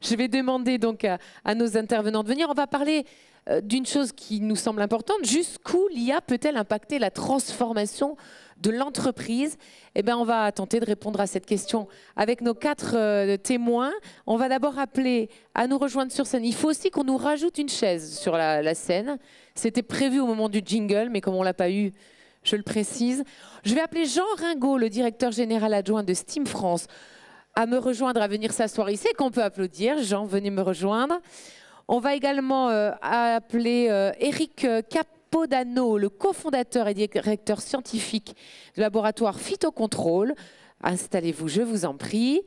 Je vais demander donc à nos intervenants de venir. On va parler d'une chose qui nous semble importante. Jusqu'où l'IA peut-elle impacter la transformation de l'entreprise? Eh bien, on va tenter de répondre à cette question avec nos 4 témoins. On va d'abord appeler à nous rejoindre sur scène. Il faut aussi qu'on nous rajoute une chaise sur la scène. C'était prévu au moment du jingle, mais comme on ne l'a pas eu, je le précise. Je vais appeler Jean Ringaud, le directeur général adjoint de Steam France, à me rejoindre, à venir s'asseoir ici, qu'on peut applaudir. Jean, venez me rejoindre. On va également appeler Eric Capodano, le cofondateur et directeur scientifique du laboratoire Phytocontrôle. Installez-vous, je vous en prie.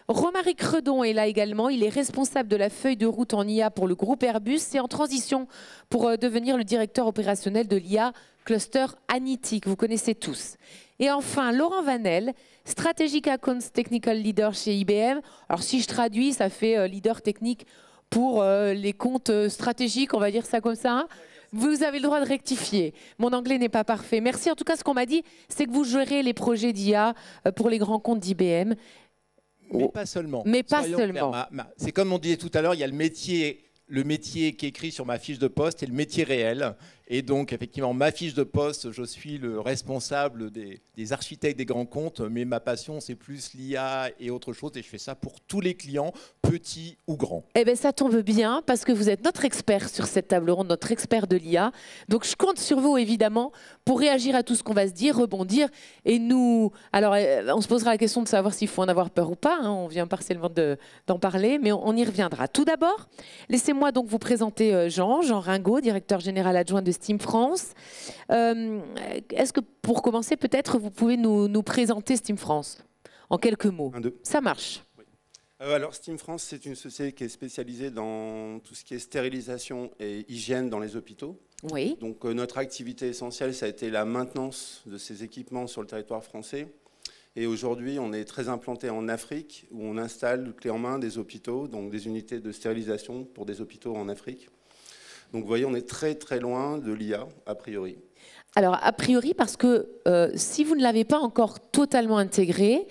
Romaric Redon est là également. Il est responsable de la feuille de route en IA pour le groupe Airbus et en transition pour devenir le directeur opérationnel de l'IA Cluster Anitic. Vous connaissez tous. Et enfin, Laurent Vanel, Strategic Accounts Technical Leader chez IBM. Alors, si je traduis, ça fait leader technique pour les comptes stratégiques, on va dire ça comme ça. Vous avez le droit de rectifier. Mon anglais n'est pas parfait. Merci. En tout cas, ce qu'on m'a dit, c'est que vous gérez les projets d'IA pour les grands comptes d'IBM. Mais pas seulement. Mais pas seulement. C'est comme on disait tout à l'heure, il y a le métier qui est écrit sur ma fiche de poste et le métier réel. Et donc, effectivement, ma fiche de poste, je suis le responsable des architectes des grands comptes, mais ma passion, c'est plus l'IA et autre chose. Et je fais ça pour tous les clients, petits ou grands. Eh bien, ça tombe bien, parce que vous êtes notre expert sur cette table ronde, notre expert de l'IA. Donc, je compte sur vous, évidemment, pour réagir à tout ce qu'on va se dire, rebondir. Et nous, alors, on se posera la question de savoir s'il faut en avoir peur ou pas. Hein. On vient partiellement d'en parler, mais on y reviendra. Tout d'abord, laissez-moi donc vous présenter Jean Ringaud, directeur général adjoint de Steam France. Est-ce que, pour commencer, peut-être, vous pouvez nous présenter Steam France en quelques mots? Ça marche. Oui. Alors, Steam France, c'est une société qui est spécialisée dans tout ce qui est stérilisation et hygiène dans les hôpitaux. Oui. Donc, notre activité essentielle, ça a été la maintenance de ces équipements sur le territoire français. Et aujourd'hui, on est très implanté en Afrique, où on installe clé en main des hôpitaux, donc des unités de stérilisation pour des hôpitaux en Afrique. Donc vous voyez, on est très très loin de l'IA, a priori. Alors, a priori, parce que si vous ne l'avez pas encore totalement intégré,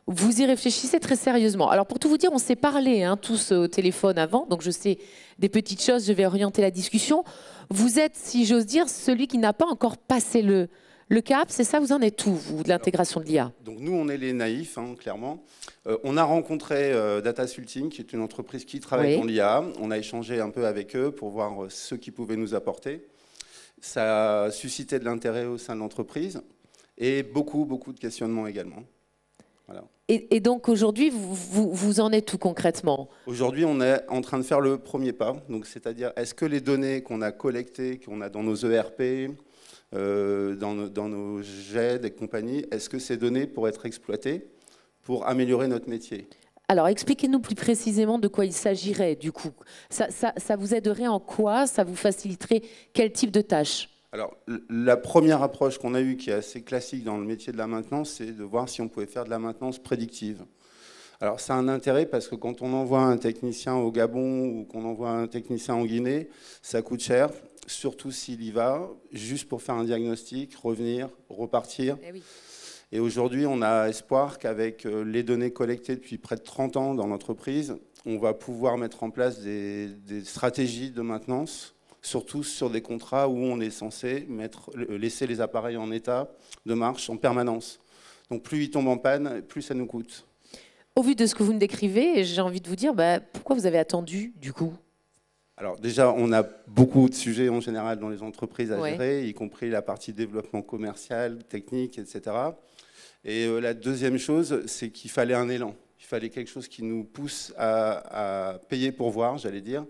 vous y réfléchissez très sérieusement. Alors, pour tout vous dire, on s'est parlé tous au téléphone avant, donc je sais des petites choses, je vais orienter la discussion. Vous êtes, si j'ose dire, celui qui n'a pas encore passé le cap, c'est ça? Vous en êtes où, vous, de l'intégration de l'IA? Donc nous, on est les naïfs, clairement. On a rencontré Datasulting, qui est une entreprise qui travaille dans l'IA. On a échangé un peu avec eux pour voir ce qu'ils pouvaient nous apporter. Ça a suscité de l'intérêt au sein de l'entreprise et beaucoup de questionnements également. Voilà. Et donc aujourd'hui, vous en êtes tout concrètement? Aujourd'hui, on est en train de faire le premier pas. Donc, c'est-à-dire, est-ce que les données qu'on a collectées, qu'on a dans nos ERP, dans nos GED et compagnie, est-ce que ces données pourraient être exploitées pour améliorer notre métier? Alors, expliquez-nous plus précisément de quoi il s'agirait, du coup. Ça vous aiderait en quoi? Ça vous faciliterait quel type de tâches? Alors, la première approche qu'on a eue, qui est assez classique dans le métier de la maintenance, c'est de voir si on pouvait faire de la maintenance prédictive. Alors, ça a un intérêt parce que quand on envoie un technicien au Gabon ou qu'on envoie un technicien en Guinée, ça coûte cher, surtout s'il y va, juste pour faire un diagnostic, revenir, repartir. Eh oui. Et aujourd'hui, on a espoir qu'avec les données collectées depuis près de 30 ans dans l'entreprise, on va pouvoir mettre en place des stratégies de maintenance, surtout sur des contrats où on est censé laisser les appareils en état de marche en permanence. Donc plus ils tombent en panne, plus ça nous coûte. Au vu de ce que vous me décrivez, j'ai envie de vous dire, pourquoi vous avez attendu du coup? Alors déjà, on a beaucoup de sujets en général dans les entreprises à gérer, y compris la partie développement commercial, technique, etc. Et la deuxième chose, c'est qu'il fallait un élan. Il fallait quelque chose qui nous pousse à payer pour voir, j'allais dire,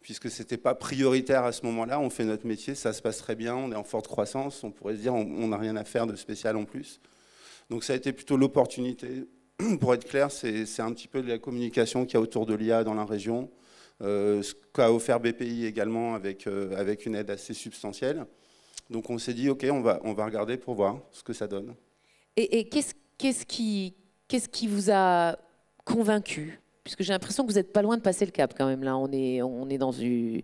puisque ce n'était pas prioritaire à ce moment-là. On fait notre métier, ça se passe très bien, on est en forte croissance, on pourrait se dire on n'a rien à faire de spécial en plus. Donc ça a été plutôt l'opportunité. Pour être clair, c'est un petit peu de la communication qu'il y a autour de l'IA dans la région, ce qu'a offert BPI également avec une aide assez substantielle. Donc on s'est dit, OK, on va regarder pour voir ce que ça donne. Et qu'est-ce qui vous a convaincu? Puisque j'ai l'impression que vous n'êtes pas loin de passer le cap quand même. Là, on est dans une...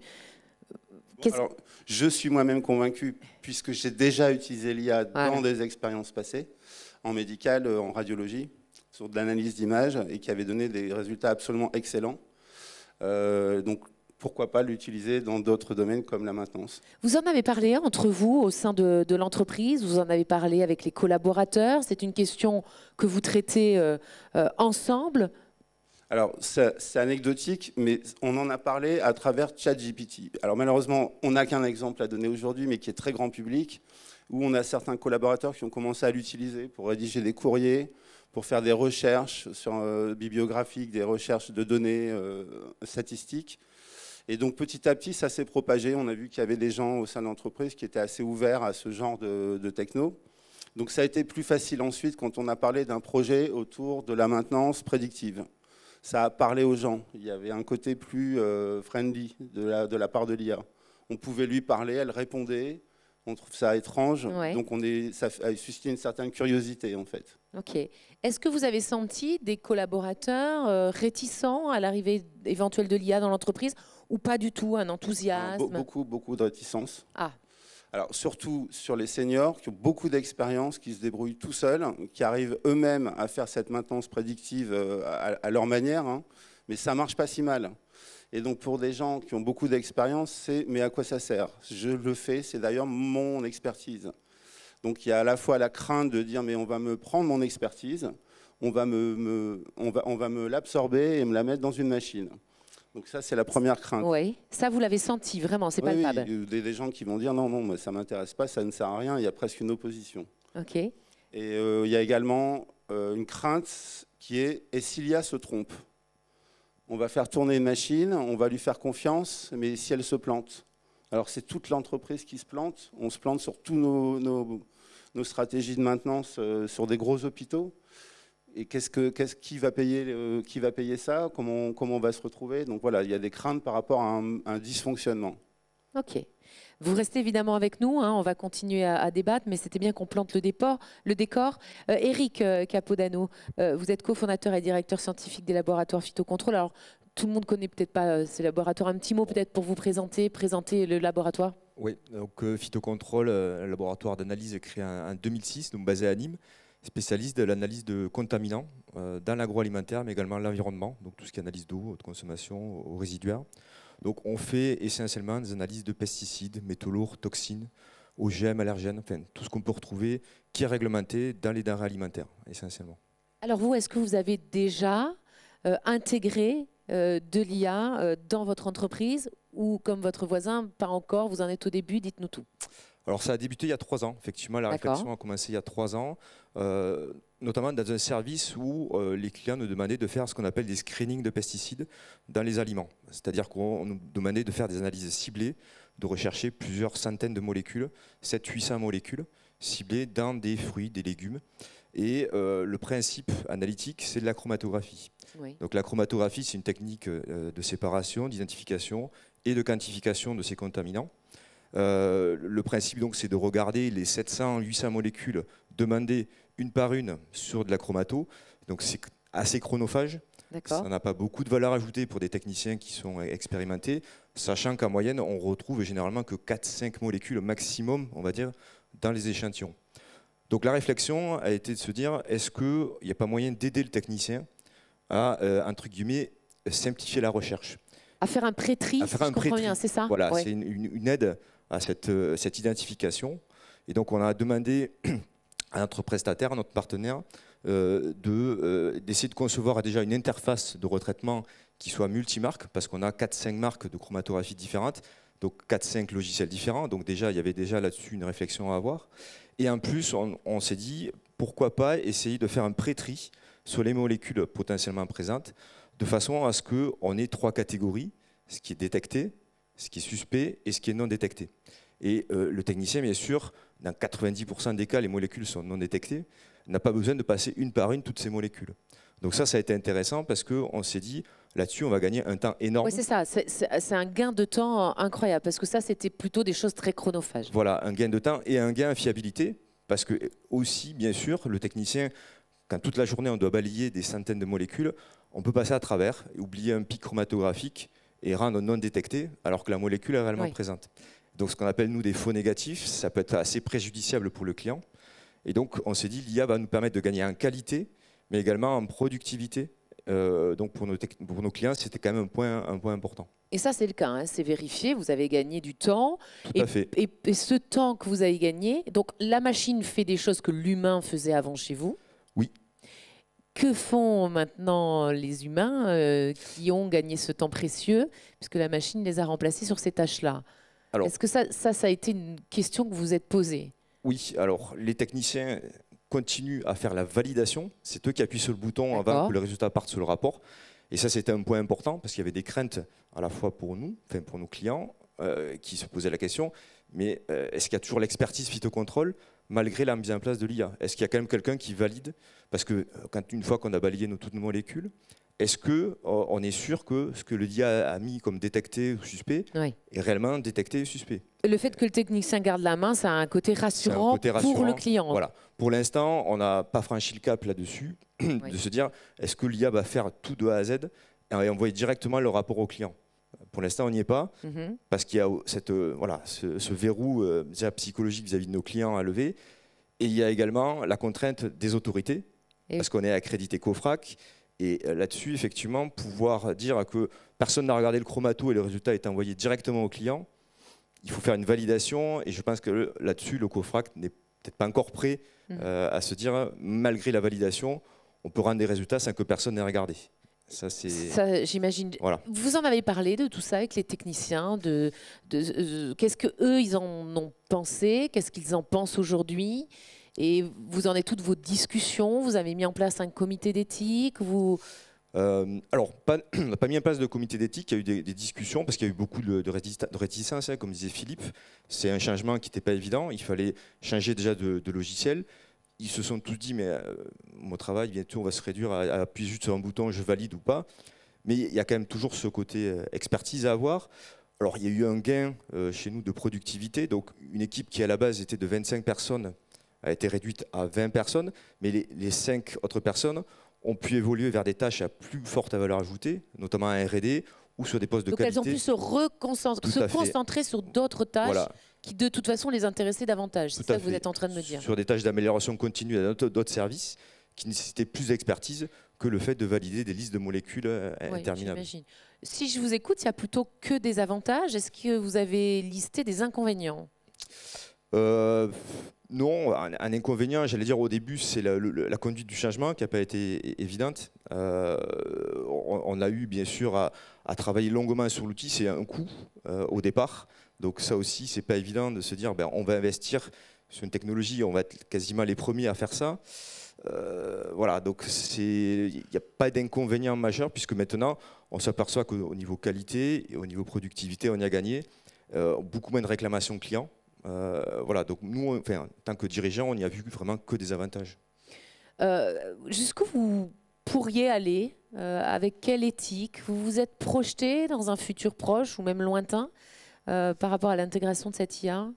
Alors, je suis moi-même convaincu, puisque j'ai déjà utilisé l'IA dans des expériences passées, en médical, en radiologie, sur de l'analyse d'images, et qui avait donné des résultats absolument excellents. Donc, pourquoi pas l'utiliser dans d'autres domaines comme la maintenance. Vous en avez parlé entre vous au sein de l'entreprise, vous en avez parlé avec les collaborateurs, c'est une question que vous traitez ensemble. Alors, c'est anecdotique, mais on en a parlé à travers ChatGPT. Alors malheureusement, on n'a qu'un exemple à donner aujourd'hui, mais qui est très grand public, où on a certains collaborateurs qui ont commencé à l'utiliser pour rédiger des courriers, pour faire des recherches bibliographiques, des recherches de données statistiques. Et donc petit à petit, ça s'est propagé. On a vu qu'il y avait des gens au sein de l'entreprise qui étaient assez ouverts à ce genre de techno. Donc ça a été plus facile ensuite quand on a parlé d'un projet autour de la maintenance prédictive. Ça a parlé aux gens. Il y avait un côté plus friendly de la part de l'IA. On pouvait lui parler, elle répondait. On trouve ça étrange. Ouais. Donc ça a suscité une certaine curiosité en fait. Ok. Est-ce que vous avez senti des collaborateurs réticents à l'arrivée éventuelle de l'IA dans l'entreprise ou pas du tout, un enthousiasme? Beaucoup de réticence. Ah. Alors surtout sur les seniors qui ont beaucoup d'expérience, qui se débrouillent tout seuls, qui arrivent eux-mêmes à faire cette maintenance prédictive à leur manière, hein, mais ça marche pas si mal. Et donc pour des gens qui ont beaucoup d'expérience, c'est mais à quoi ça sert? Je le fais, c'est d'ailleurs mon expertise. Donc il y a à la fois la crainte de dire mais on va me prendre mon expertise, on va me l'absorber et me la mettre dans une machine. Donc ça, c'est la première crainte. Oui, ça vous l'avez senti vraiment, c'est palpable. Oui, des gens qui vont dire non, moi, ça ne m'intéresse pas, ça ne sert à rien, il y a presque une opposition. Ok. Et il y a également une crainte qui est et si l'IA se trompe? On va faire tourner une machine, on va lui faire confiance, mais si elle se plante? Alors c'est toute l'entreprise qui se plante, on se plante sur tous nos stratégies de maintenance sur des gros hôpitaux. Et qui va payer ça? Comment on va se retrouver? Donc voilà, il y a des craintes par rapport à un dysfonctionnement. Ok. Vous restez évidemment avec nous, hein, on va continuer à débattre, mais c'était bien qu'on plante le décor. Eric Capodano, vous êtes cofondateur et directeur scientifique des laboratoires Phytocontrol. Alors, tout le monde ne connaît peut-être pas ces laboratoires. Un petit mot peut-être pour vous présenter le laboratoire. Oui, donc Phytocontrol, un laboratoire d'analyse créé en 2006, donc basé à Nîmes, spécialiste de l'analyse de contaminants dans l'agroalimentaire, mais également l'environnement, donc tout ce qui est analyse d'eau, de consommation, aux résiduaires. Donc on fait essentiellement des analyses de pesticides, métaux lourds, toxines, OGM, allergènes, enfin tout ce qu'on peut retrouver qui est réglementé dans les denrées alimentaires, essentiellement. Alors vous, est-ce que vous avez déjà intégré de l'IA dans votre entreprise ou comme votre voisin, pas encore, vous en êtes au début, dites-nous tout. Alors ça a débuté il y a 3 ans, effectivement la réflexion a commencé il y a 3 ans, notamment dans un service où les clients nous demandaient de faire ce qu'on appelle des screenings de pesticides dans les aliments. C'est-à-dire qu'on nous demandait de faire des analyses ciblées, de rechercher plusieurs centaines de molécules, 700-800 molécules ciblées dans des fruits, des légumes. Et le principe analytique, c'est de la chromatographie. Oui. Donc la chromatographie, c'est une technique de séparation, d'identification et de quantification de ces contaminants. Le principe, donc, c'est de regarder les 700-800 molécules demandées une par une sur de la chromato. Donc, c'est assez chronophage. Ça n'a pas beaucoup de valeur ajoutée pour des techniciens qui sont expérimentés, sachant qu'en moyenne, on retrouve généralement que 4-5 molécules maximum, on va dire, dans les échantillons. Donc, la réflexion a été de se dire, est-ce qu'il n'y a pas moyen d'aider le technicien à, entre guillemets, simplifier la recherche? À faire un pré-tri, si je comprends bien, c'est ça? Voilà, ouais. C'est une aide à cette identification. Et donc, on a demandé à notre prestataire, à notre partenaire, d'essayer de concevoir déjà une interface de retraitement qui soit multimarque, parce qu'on a 4-5 marques de chromatographie différentes, donc 4-5 logiciels différents. Donc déjà, il y avait déjà là-dessus une réflexion à avoir. Et en plus, on s'est dit, pourquoi pas essayer de faire un pré-tri sur les molécules potentiellement présentes, de façon à ce qu'on ait 3 catégories, ce qui est détecté, ce qui est suspect et ce qui est non détecté. Et le technicien, bien sûr, dans 90% des cas, les molécules sont non détectées, n'a pas besoin de passer une par une toutes ces molécules. Donc ça a été intéressant parce qu'on s'est dit, là-dessus, on va gagner un temps énorme. Oui, c'est ça, c'est un gain de temps incroyable, parce que ça, c'était plutôt des choses très chronophages. Voilà, un gain de temps et un gain en fiabilité, parce que aussi, bien sûr, le technicien, quand toute la journée, on doit balayer des centaines de molécules, on peut passer à travers, oublier un pic chromatographique et rendre non détecté, alors que la molécule est réellement présente. Donc ce qu'on appelle, nous, des faux négatifs, ça peut être assez préjudiciable pour le client. Et donc, on s'est dit, l'IA va nous permettre de gagner en qualité, mais également en productivité Donc pour nos clients, c'était quand même un point important. Et ça, c'est le cas, hein, c'est vérifié, vous avez gagné du temps. Tout à fait. Et ce temps que vous avez gagné, donc la machine fait des choses que l'humain faisait avant chez vous. Oui. Que font maintenant les humains qui ont gagné ce temps précieux, puisque la machine les a remplacés sur ces tâches-là? Est-ce que ça a été une question que vous vous êtes posée? Oui, alors les techniciens continuent à faire la validation. C'est eux qui appuient sur le bouton avant que le résultat parte sur le rapport. Et ça, c'était un point important parce qu'il y avait des craintes à la fois pour nous, enfin pour nos clients, qui se posaient la question, mais est-ce qu'il y a toujours l'expertise phytocontrôle malgré la mise en place de l'IA? Est-ce qu'il y a quand même quelqu'un qui valide? Parce que une fois qu'on a balayé toutes nos molécules, est-ce qu'on est sûr que ce que l'IA a mis comme détecté ou suspect est réellement détecté et suspect? Le fait que le technicien garde la main, ça a un côté rassurant, pour le client. Voilà. Pour l'instant, on n'a pas franchi le cap là-dessus, de se dire est-ce que l'IA va faire tout de A à Z et envoyer directement le rapport au client? Pour l'instant, on n'y est pas, parce qu'il y a ce verrou déjà psychologique vis-à-vis de nos clients à lever. Et il y a également la contrainte des autorités, parce qu'on est accrédité COFRAC. Et là-dessus, effectivement, pouvoir dire que personne n'a regardé le chromato et le résultat est envoyé directement au client, il faut faire une validation. Et je pense que là-dessus, le COFRAC n'est peut-être pas encore prêt à se dire, malgré la validation, on peut rendre des résultats sans que personne n'ait regardé. Ça, j'imagine. Voilà. Vous en avez parlé de tout ça avec les techniciens, qu'est-ce qu'eux, ils en ont pensé, qu'est-ce qu'ils en pensent aujourd'hui? Et vous en êtes toutes vos discussions? Vous avez mis en place un comité d'éthique? Alors, on n'a pas mis en place de comité d'éthique, il y a eu des discussions parce qu'il y a eu beaucoup de réticence, hein, comme disait Philippe. C'est un changement qui n'était pas évident, il fallait changer déjà de logiciel. Ils se sont tous dit, mais mon travail, bientôt on va se réduire à appuyer juste sur un bouton, je valide ou pas. Mais il y a quand même toujours ce côté expertise à avoir. Alors, il y a eu un gain chez nous de productivité. Donc, une équipe qui à la base était de 25 personnes a été réduite à 20 personnes, mais les 5 autres personnes ont pu évoluer vers des tâches à plus forte valeur ajoutée, notamment en R&D ou sur des postes de qualité. Donc elles ont pu se concentrer sur d'autres tâches qui de toute façon les intéressaient davantage. C'est ça que vous êtes en train de me dire. Sur des tâches d'amélioration continue à d'autres services qui nécessitaient plus d'expertise que le fait de valider des listes de molécules interminables. Si je vous écoute, il n'y a plutôt que des avantages. Est-ce que vous avez listé des inconvénients? Non, un inconvénient, j'allais dire au début, c'est la conduite du changement qui n'a pas été évidente. On a eu bien sûr à travailler longuement sur l'outil, c'est un coût au départ. Donc ça aussi, c'est pas évident de se dire on va investir sur une technologie, on va être quasiment les premiers à faire ça. Voilà, donc il n'y a pas d'inconvénient majeur puisque maintenant, on s'aperçoit qu'au niveau qualité et au niveau productivité, on y a gagné. Beaucoup moins de réclamations clients. Voilà, donc nous, en tant que dirigeants, on n'y a vu vraiment que des avantages. Jusqu'où vous pourriez aller, avec quelle éthique? Vous vous êtes projeté dans un futur proche ou même lointain par rapport à l'intégration de cette IA?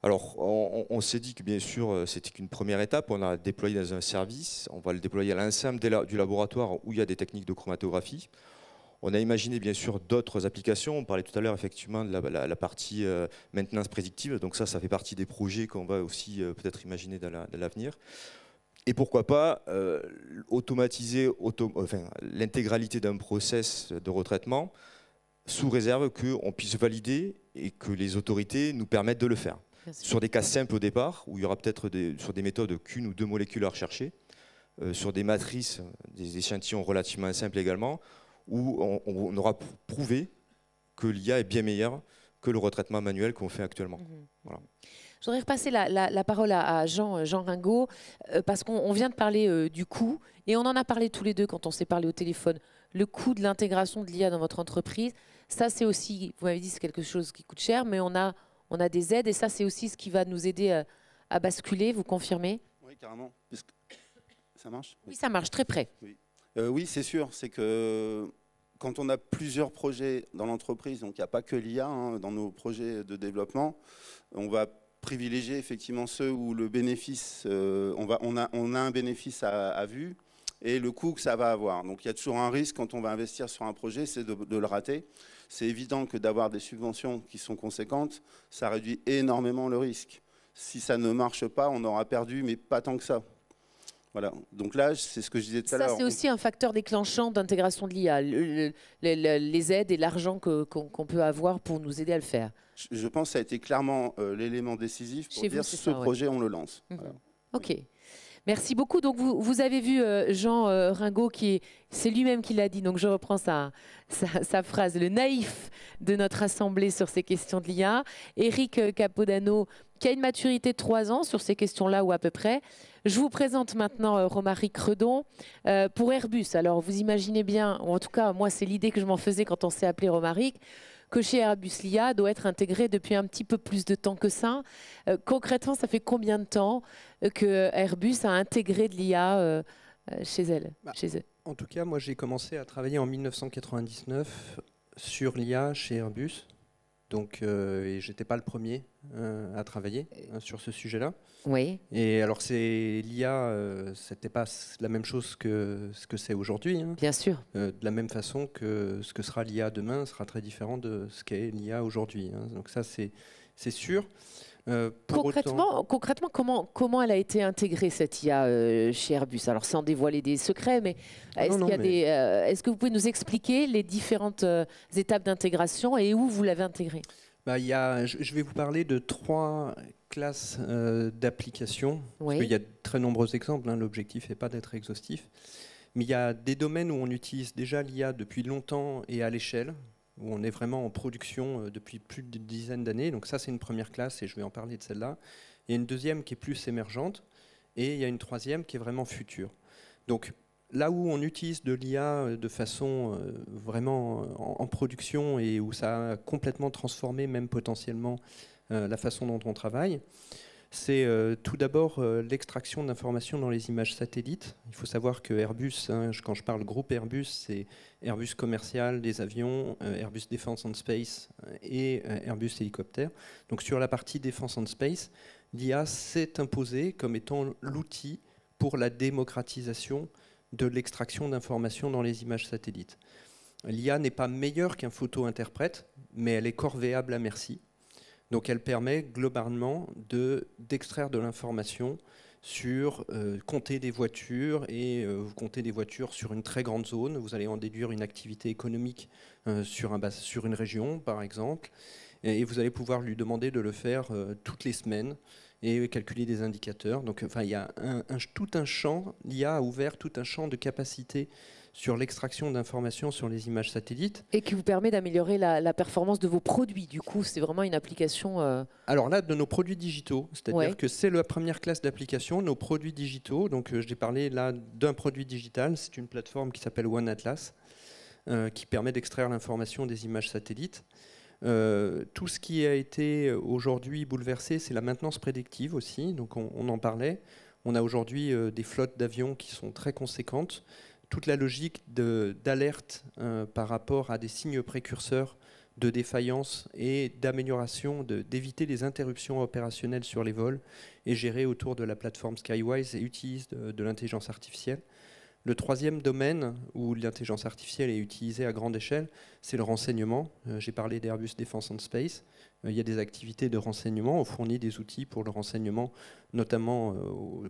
Alors, on s'est dit que bien sûr, c'était qu'une première étape. On a déployé dans un service, on va le déployer à l'ensemble du laboratoire où il y a des techniques de chromatographie. On a imaginé bien sûr d'autres applications. On parlait tout à l'heure effectivement de la partie maintenance prédictive. Donc ça fait partie des projets qu'on va aussi peut-être imaginer dans l'avenir. Et pourquoi pas automatiser l'intégralité d'un process de retraitement sous réserve qu'on puisse valider et que les autorités nous permettent de le faire. Sur des cas simples au départ, où il y aura peut-être sur des méthodes qu'une ou deux molécules à rechercher, sur des matrices, des échantillons relativement simples également, où on aura prouvé que l'IA est bien meilleure que le retraitement manuel qu'on fait actuellement. Voilà. Je voudrais repasser la parole à Jean Ringot, parce qu'on vient de parler du coût, et on en a parlé tous les deux quand on s'est parlé au téléphone. Le coût de l'intégration de l'IA dans votre entreprise, ça c'est aussi, vous m'avez dit c'est quelque chose qui coûte cher, mais on a des aides, et ça c'est aussi ce qui va nous aider à basculer, vous confirmez? Oui, carrément. Ça marche? Oui, ça marche, très près. Oui. Oui, c'est sûr. C'est que quand on a plusieurs projets dans l'entreprise, donc il n'y a pas que l'IA dans nos projets de développement, on va privilégier effectivement ceux où le bénéfice, on a un bénéfice à vue et le coût que ça va avoir. Donc il y a toujours un risque quand on va investir sur un projet, c'est de le rater. C'est évident que d'avoir des subventions qui sont conséquentes, ça réduit énormément le risque. Si ça ne marche pas, on aura perdu, mais pas tant que ça. Voilà. Donc là, c'est ce que je disais tout à l'heure. Ça, c'est aussi un facteur déclenchant d'intégration de l'IA, les aides et l'argent qu'on peut avoir pour nous aider à le faire. Je pense que ça a été clairement l'élément décisif pour dire ce projet, on le lance. Voilà. OK. Merci beaucoup. Donc, vous avez vu Jean Ringot, c'est lui-même qui l'a dit, donc je reprends sa phrase, le naïf de notre assemblée sur ces questions de l'IA. Éric Capodano, qui a une maturité de 3 ans sur ces questions-là, ou à peu près. Je vous présente maintenant Romaric Redon pour Airbus. Alors, vous imaginez bien, ou en tout cas, moi, c'est l'idée que je m'en faisais quand on s'est appelé Romaric, que chez Airbus, l'IA doit être intégrée depuis un petit peu plus de temps que ça. Concrètement, ça fait combien de temps que Airbus a intégré de l'IA chez eux? En tout cas, moi, j'ai commencé à travailler en 1999 sur l'IA chez Airbus. Donc, et j'étais pas le premier à travailler sur ce sujet-là. Oui. Et alors, l'IA, c'était pas la même chose que ce que c'est aujourd'hui. Hein. Bien sûr. De la même façon que ce que sera l'IA demain sera très différent de ce qu'est l'IA aujourd'hui. Hein. Donc ça, c'est sûr. Concrètement, comment elle a été intégrée, cette IA, chez Airbus? Alors, sans dévoiler des secrets, mais est-ce que vous pouvez nous expliquer les différentes étapes d'intégration et où vous l'avez intégrée? Je vais vous parler de 3 classes d'applications. Oui. Il y a de très nombreux exemples, hein, l'objectif n'est pas d'être exhaustif. Mais il y a des domaines où on utilise déjà l'IA depuis longtemps et à l'échelle, où on est vraiment en production depuis plus d'une dizaine d'années. Donc ça, c'est une première classe et je vais en parler de celle-là. Il y a une deuxième qui est plus émergente et il y a une troisième qui est vraiment future. Donc là où on utilise de l'IA de façon vraiment en production et où ça a complètement transformé même potentiellement la façon dont on travaille, c'est tout d'abord l'extraction d'informations dans les images satellites. Il faut savoir que Airbus, hein, quand je parle groupe Airbus, c'est Airbus commercial, des avions, Airbus Defence and Space et Airbus hélicoptère. Donc sur la partie Defence and Space, l'IA s'est imposée comme étant l'outil pour la démocratisation de l'extraction d'informations dans les images satellites. L'IA n'est pas meilleure qu'un photo-interprète, mais elle est corvéable à merci. Donc elle permet globalement d'extraire de l'information sur compter des voitures, et vous comptez des voitures sur une très grande zone, vous allez en déduire une activité économique sur une région par exemple, et vous allez pouvoir lui demander de le faire toutes les semaines et calculer des indicateurs. Donc enfin, il y a tout un champ, l'IA a ouvert tout un champ de capacités sur l'extraction d'informations sur les images satellites. Et qui vous permet d'améliorer la performance de vos produits. Du coup, c'est vraiment une application... Alors là, de nos produits digitaux, c'est-à-dire que c'est la première classe d'application, nos produits digitaux. Donc j'ai parlé là d'un produit digital, c'est une plateforme qui s'appelle One Atlas, qui permet d'extraire l'information des images satellites. Tout ce qui a été aujourd'hui bouleversé, c'est la maintenance prédictive aussi, donc on en parlait. On a aujourd'hui des flottes d'avions qui sont très conséquentes. Toute la logique d'alerte par rapport à des signes précurseurs de défaillance et d'amélioration, d'éviter les interruptions opérationnelles sur les vols est gérée autour de la plateforme Skywise et utilise de l'intelligence artificielle. Le troisième domaine où l'intelligence artificielle est utilisée à grande échelle, c'est le renseignement. J'ai parlé d'Airbus Defence and Space. Il y a des activités de renseignement. On fournit des outils pour le renseignement, notamment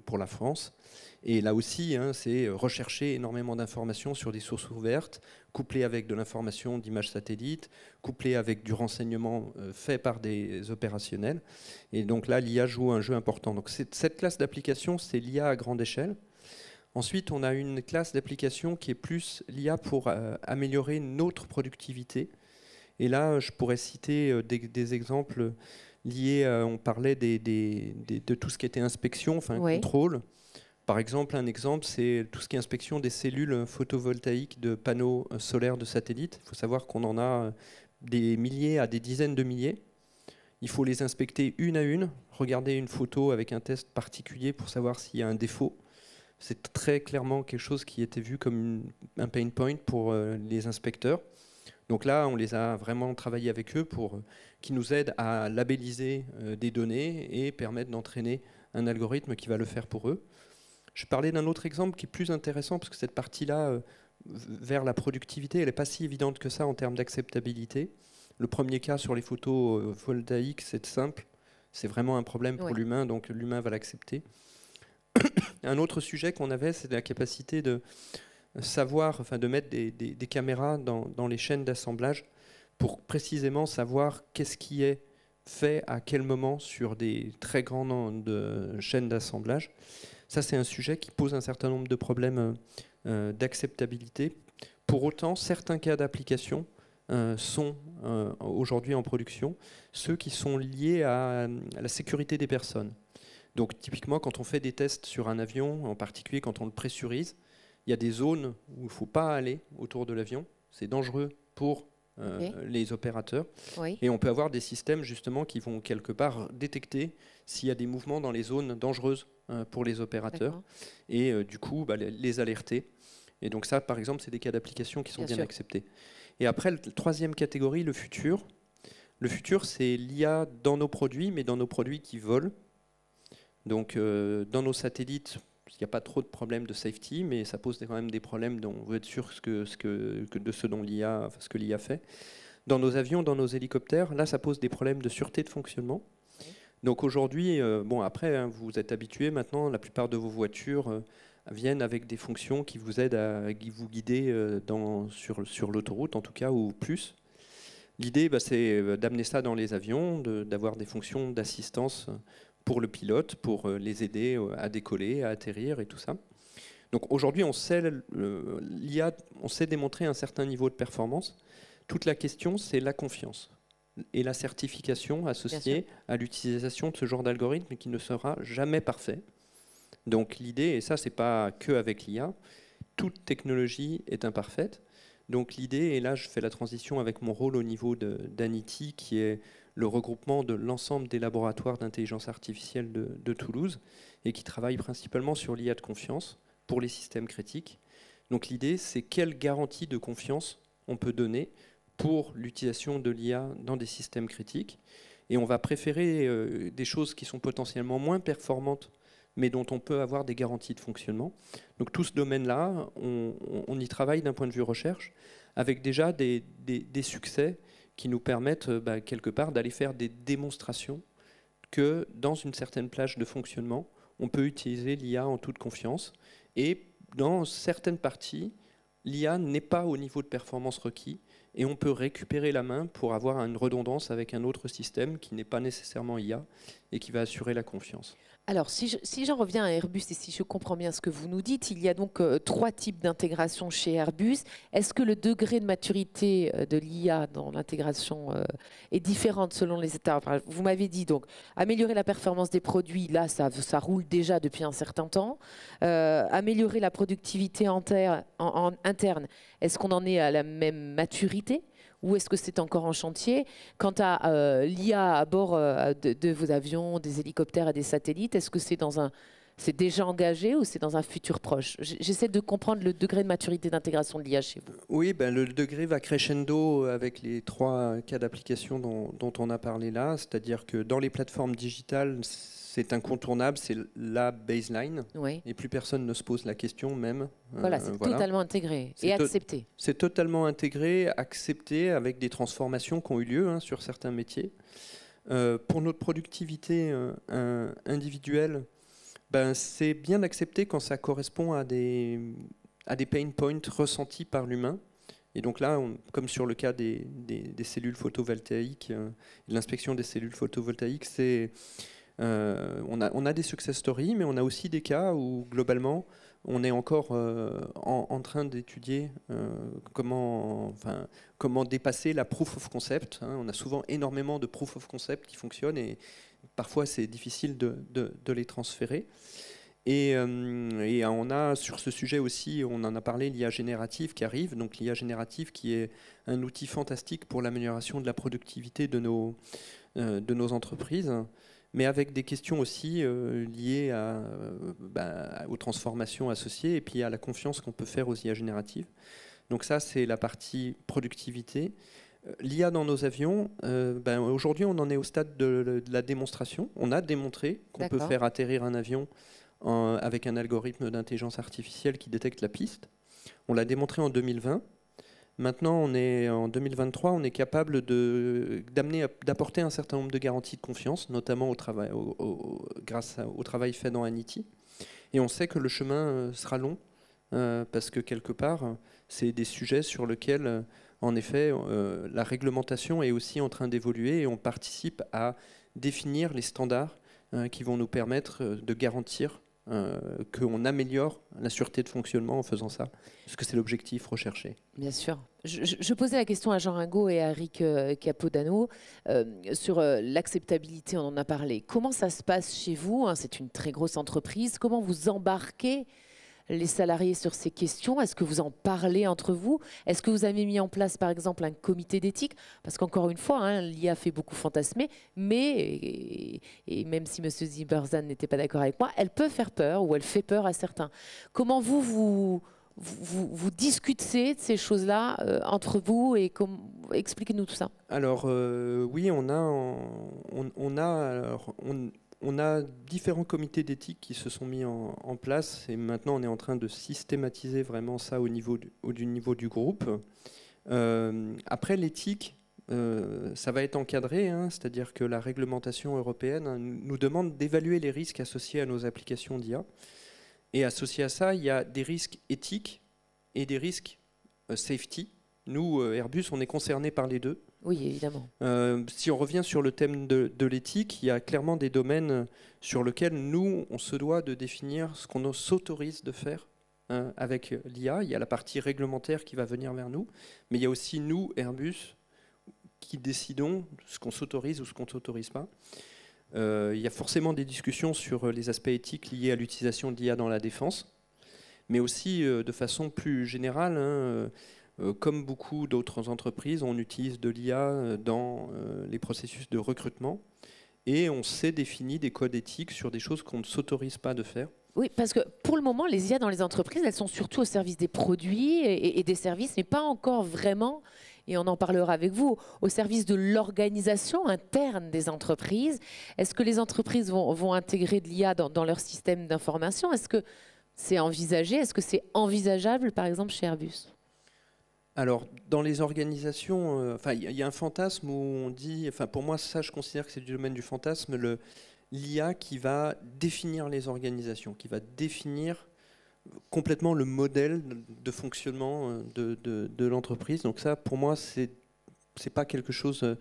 pour la France. Et là aussi, hein, c'est rechercher énormément d'informations sur des sources ouvertes, couplées avec de l'information d'images satellites, couplées avec du renseignement fait par des opérationnels. Et donc là, l'IA joue un jeu important. Donc cette classe d'application, c'est l'IA à grande échelle. Ensuite, on a une classe d'application qui est plus l'IA pour améliorer notre productivité. Et là, je pourrais citer des exemples liés, on parlait de tout ce qui était inspection, enfin contrôle. Par exemple, un exemple, c'est tout ce qui est inspection des cellules photovoltaïques de panneaux solaires de satellites. Il faut savoir qu'on en a des milliers à des dizaines de milliers. Il faut les inspecter une à une, regarder une photo avec un test particulier pour savoir s'il y a un défaut. C'est très clairement quelque chose qui était vu comme un pain point pour les inspecteurs. Donc là, on les a vraiment travaillé avec eux pour qu'ils nous aident à labelliser des données et permettre d'entraîner un algorithme qui va le faire pour eux. Je parlais d'un autre exemple qui est plus intéressant parce que cette partie-là, vers la productivité, elle n'est pas si évidente que ça en termes d'acceptabilité. Le premier cas sur les photos voltaïques, c'est simple. C'est vraiment un problème pour l'humain, donc l'humain va l'accepter. Un autre sujet qu'on avait, c'est la capacité de savoir, enfin de mettre des caméras dans les chaînes d'assemblage pour précisément savoir qu'est-ce qui est fait à quel moment sur des très grands nombres de chaînes d'assemblage. Ça, c'est un sujet qui pose un certain nombre de problèmes d'acceptabilité. Pour autant, certains cas d'application sont aujourd'hui en production, ceux qui sont liés à la sécurité des personnes. Donc typiquement, quand on fait des tests sur un avion, en particulier quand on le pressurise, il y a des zones où il ne faut pas aller autour de l'avion. C'est dangereux pour les opérateurs. Oui. Et on peut avoir des systèmes justement qui vont quelque part détecter s'il y a des mouvements dans les zones dangereuses pour les opérateurs et du coup les alerter. Et donc ça, par exemple, c'est des cas d'application qui sont bien acceptés. Et après, la troisième catégorie, le futur. Le futur, c'est l'IA dans nos produits, mais dans nos produits qui volent. Donc dans nos satellites, il n'y a pas trop de problèmes de safety, mais ça pose quand même des problèmes dont on veut être sûr de ce que l'IA fait. Dans nos avions, dans nos hélicoptères, là, ça pose des problèmes de sûreté de fonctionnement. Donc aujourd'hui, bon après, hein, vous êtes habitués maintenant, la plupart de vos voitures viennent avec des fonctions qui vous aident à vous guider sur l'autoroute, en tout cas, ou plus. L'idée, c'est d'amener ça dans les avions, d'avoir des fonctions d'assistance pour le pilote, pour les aider à décoller, à atterrir et tout ça. Donc aujourd'hui, on sait démontrer un certain niveau de performance. Toute la question, c'est la confiance et la certification associée à l'utilisation de ce genre d'algorithme qui ne sera jamais parfait. Donc l'idée, et ça, c'est pas que avec l'IA, toute technologie est imparfaite. Donc l'idée, et là je fais la transition avec mon rôle au niveau d'Anity, qui est le regroupement de l'ensemble des laboratoires d'intelligence artificielle de Toulouse, et qui travaille principalement sur l'IA de confiance pour les systèmes critiques. Donc l'idée, c'est quelle garantie de confiance on peut donner pour l'utilisation de l'IA dans des systèmes critiques. Et on va préférer des choses qui sont potentiellement moins performantes, mais dont on peut avoir des garanties de fonctionnement. Donc tout ce domaine-là, on y travaille d'un point de vue recherche, avec déjà des succès qui nous permettent quelque part d'aller faire des démonstrations que dans une certaine plage de fonctionnement, on peut utiliser l'IA en toute confiance. Et dans certaines parties, l'IA n'est pas au niveau de performance requis, et on peut récupérer la main pour avoir une redondance avec un autre système qui n'est pas nécessairement IA et qui va assurer la confiance. Alors, si j'en reviens à Airbus et si je comprends bien ce que vous nous dites, il y a donc 3 types d'intégration chez Airbus. Est-ce que le degré de maturité de l'IA dans l'intégration est différent selon les États? Vous m'avez dit donc améliorer la performance des produits, là ça roule déjà depuis un certain temps. Améliorer la productivité interne, est-ce qu'on en est à la même maturité? Ou est-ce que c'est encore en chantier? Quant à l'IA à bord de vos avions, des hélicoptères et des satellites, est-ce que c'est déjà engagé ou c'est dans un futur proche? J'essaie de comprendre le degré de maturité d'intégration de l'IA chez vous. Oui, le degré va crescendo avec les 3 cas d'application dont on a parlé là. C'est-à-dire que dans les plateformes digitales, c'est incontournable, c'est la baseline. Oui. Et plus personne ne se pose la question même. Voilà, c'est totalement intégré et accepté. C'est totalement intégré, accepté, avec des transformations qui ont eu lieu sur certains métiers. Pour notre productivité individuelle, c'est bien accepté quand ça correspond à des pain points ressentis par l'humain. Et donc là, comme sur le cas des cellules photovoltaïques, de l'inspection des cellules photovoltaïques, on a des success stories, mais on a aussi des cas où, globalement, on est encore en train d'étudier comment dépasser la proof of concept. On a souvent énormément de proof of concept qui fonctionnent et parfois c'est difficile de les transférer. Et on a sur ce sujet aussi, on en a parlé, l'IA générative qui arrive. Donc l'IA générative qui est un outil fantastique pour l'amélioration de la productivité de nos entreprises, mais avec des questions aussi liées aux transformations associées et puis à la confiance qu'on peut faire aux IA génératives. Donc ça, c'est la partie productivité. L'IA dans nos avions, aujourd'hui, on en est au stade de la démonstration. On a démontré qu'on peut faire atterrir un avion avec un algorithme d'intelligence artificielle qui détecte la piste. On l'a démontré en 2020. Maintenant, on est en 2023, on est capable d'apporter un certain nombre de garanties de confiance, notamment grâce au travail fait dans Anity. Et on sait que le chemin sera long, parce que quelque part, c'est des sujets sur lesquels, en effet, la réglementation est aussi en train d'évoluer et on participe à définir les standards qui vont nous permettre de garantir qu'on améliore la sûreté de fonctionnement en faisant ça, parce que c'est l'objectif recherché. Bien sûr. Je posais la question à Jean Ringot et à Eric Capodano sur l'acceptabilité, on en a parlé. Comment ça se passe chez vous, hein, c'est une très grosse entreprise, comment vous embarquez les salariés sur ces questions? Est-ce que vous en parlez entre vous? Est-ce que vous avez mis en place, par exemple, un comité d'éthique? Parce qu'encore une fois, hein, l'IA fait beaucoup fantasmer, mais, et même si M. Zimberzan n'était pas d'accord avec moi, elle peut faire peur ou elle fait peur à certains. Comment vous discutez de ces choses-là entre vous et expliquez-nous tout ça. Alors, oui, on a différents comités d'éthique qui se sont mis en place et maintenant on est en train de systématiser vraiment ça au niveau du groupe. Après l'éthique, ça va être encadré, hein, c'est-à-dire que la réglementation européenne nous demande d'évaluer les risques associés à nos applications d'IA. Et associé à ça, il y a des risques éthiques et des risques safety. Nous, Airbus, on est concernés par les deux. Oui, évidemment. Si on revient sur le thème de l'éthique, il y a clairement des domaines sur lesquels nous, on se doit de définir ce qu'on s'autorise de faire avec l'IA. Il y a la partie réglementaire qui va venir vers nous, mais il y a aussi nous, Airbus, qui décidons ce qu'on s'autorise ou ce qu'on ne s'autorise pas. Il y a forcément des discussions sur les aspects éthiques liés à l'utilisation de l'IA dans la défense, mais aussi de façon plus générale, hein, comme beaucoup d'autres entreprises, on utilise de l'IA dans les processus de recrutement et on s'est défini des codes éthiques sur des choses qu'on ne s'autorise pas de faire. Oui, parce que pour le moment, les IA dans les entreprises, elles sont surtout au service des produits et des services, mais pas encore vraiment, et on en parlera avec vous, au service de l'organisation interne des entreprises. Est-ce que les entreprises vont intégrer de l'IA dans leur système d'information? Est-ce que c'est envisagé? Est-ce que c'est envisageable, par exemple, chez Airbus? Alors, dans les organisations, il y a un fantasme où on dit, pour moi, ça, je considère que c'est du domaine du fantasme, l'IA qui va définir les organisations, qui va définir complètement le modèle de fonctionnement de l'entreprise. Donc ça, pour moi, c'est pas quelque chose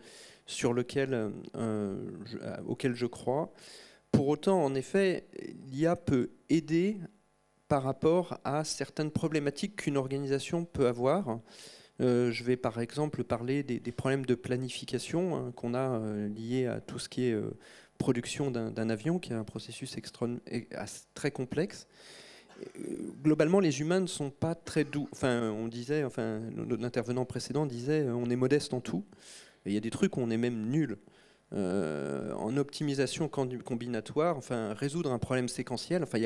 sur lequel, auquel je crois. Pour autant, en effet, l'IA peut aider par rapport à certaines problématiques qu'une organisation peut avoir. Je vais par exemple parler des problèmes de planification hein, qu'on a liés à tout ce qui est production d'un avion, qui est un processus très complexe. Globalement, les humains ne sont pas très doux. L'intervenant précédent disait on est modeste en tout. Et il y a des trucs où on est même nul. En optimisation combinatoire, résoudre un problème séquentiel, il y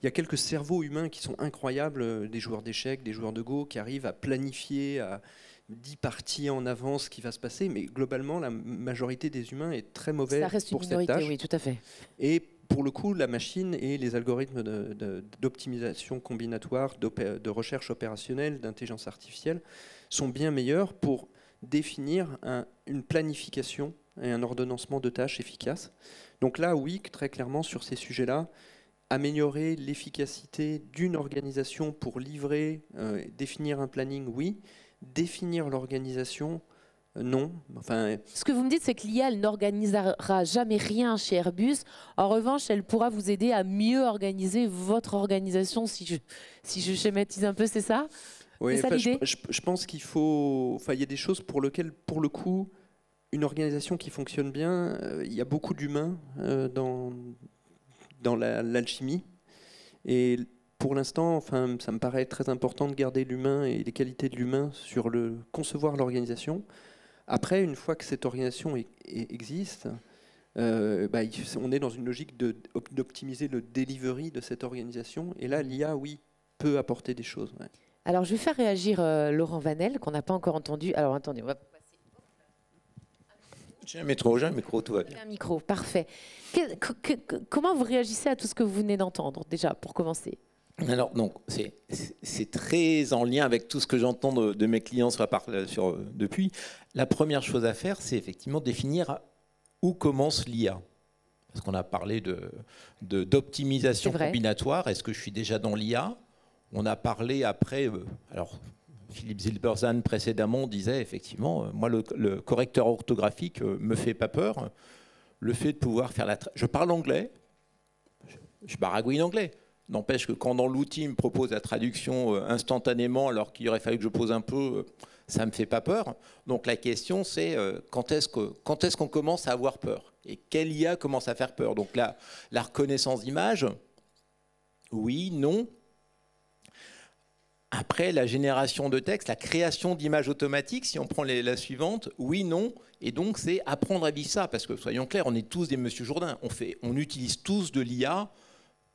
a quelques cerveaux humains qui sont incroyables, des joueurs d'échecs, des joueurs de Go, qui arrivent à planifier à 10 parties en avance ce qui va se passer, mais globalement, la majorité des humains est très mauvaise pour cette tâche. Oui, tout à fait. Et pour le coup, la machine et les algorithmes d'optimisation combinatoire, de recherche opérationnelle, d'intelligence artificielle sont bien meilleurs pour définir une planification et un ordonnancement de tâches efficaces. Donc là, oui, très clairement, sur ces sujets-là, améliorer l'efficacité d'une organisation pour livrer, définir un planning, oui. Définir l'organisation, non. Ce que vous me dites, c'est que l'IA, elle n'organisera jamais rien chez Airbus. En revanche, elle pourra vous aider à mieux organiser votre organisation, si je schématise un peu, c'est ça? Oui, c'est ça l'idée? je pense qu'il faut... il y a des choses pour lesquelles, pour le coup, une organisation qui fonctionne bien, il y a beaucoup d'humains dans l'alchimie. Et pour l'instant, ça me paraît très important de garder l'humain et les qualités de l'humain sur concevoir l'organisation. Après, une fois que cette organisation existe, on est dans une logique d'optimiser le delivery de cette organisation. Et là, l'IA, oui, peut apporter des choses. Ouais. Alors, je vais faire réagir Laurent Vanel, qu'on n'a pas encore entendu. Alors, attendez, on va passer. J'ai un micro, tout va bien. Un micro, parfait. Comment vous réagissez à tout ce que vous venez d'entendre, déjà, pour commencer? Alors, donc, c'est très en lien avec tout ce que j'entends de mes clients depuis. La première chose à faire, c'est effectivement définir où commence l'IA. parce qu'on a parlé d'optimisation combinatoire. Est-ce que je suis déjà dans l'IA? On a parlé après, alors Philippe Zilberzahn précédemment disait effectivement, moi le correcteur orthographique me fait pas peur. Le fait de pouvoir faire je parle anglais, je baragouine anglais. N'empêche que quand dans l'outil il me propose la traduction instantanément alors qu'il aurait fallu que je pose un peu, ça ne me fait pas peur. Donc la question c'est quand est-ce qu'on commence à avoir peur? Et quelle IA commence à faire peur? Donc la reconnaissance d'image, oui, non. Après, la génération de texte, la création d'images automatiques, si on prend la suivante, oui, non. Et donc, c'est apprendre à vivre ça. Parce que, soyons clairs, on est tous des Monsieur Jourdain. On utilise tous de l'IA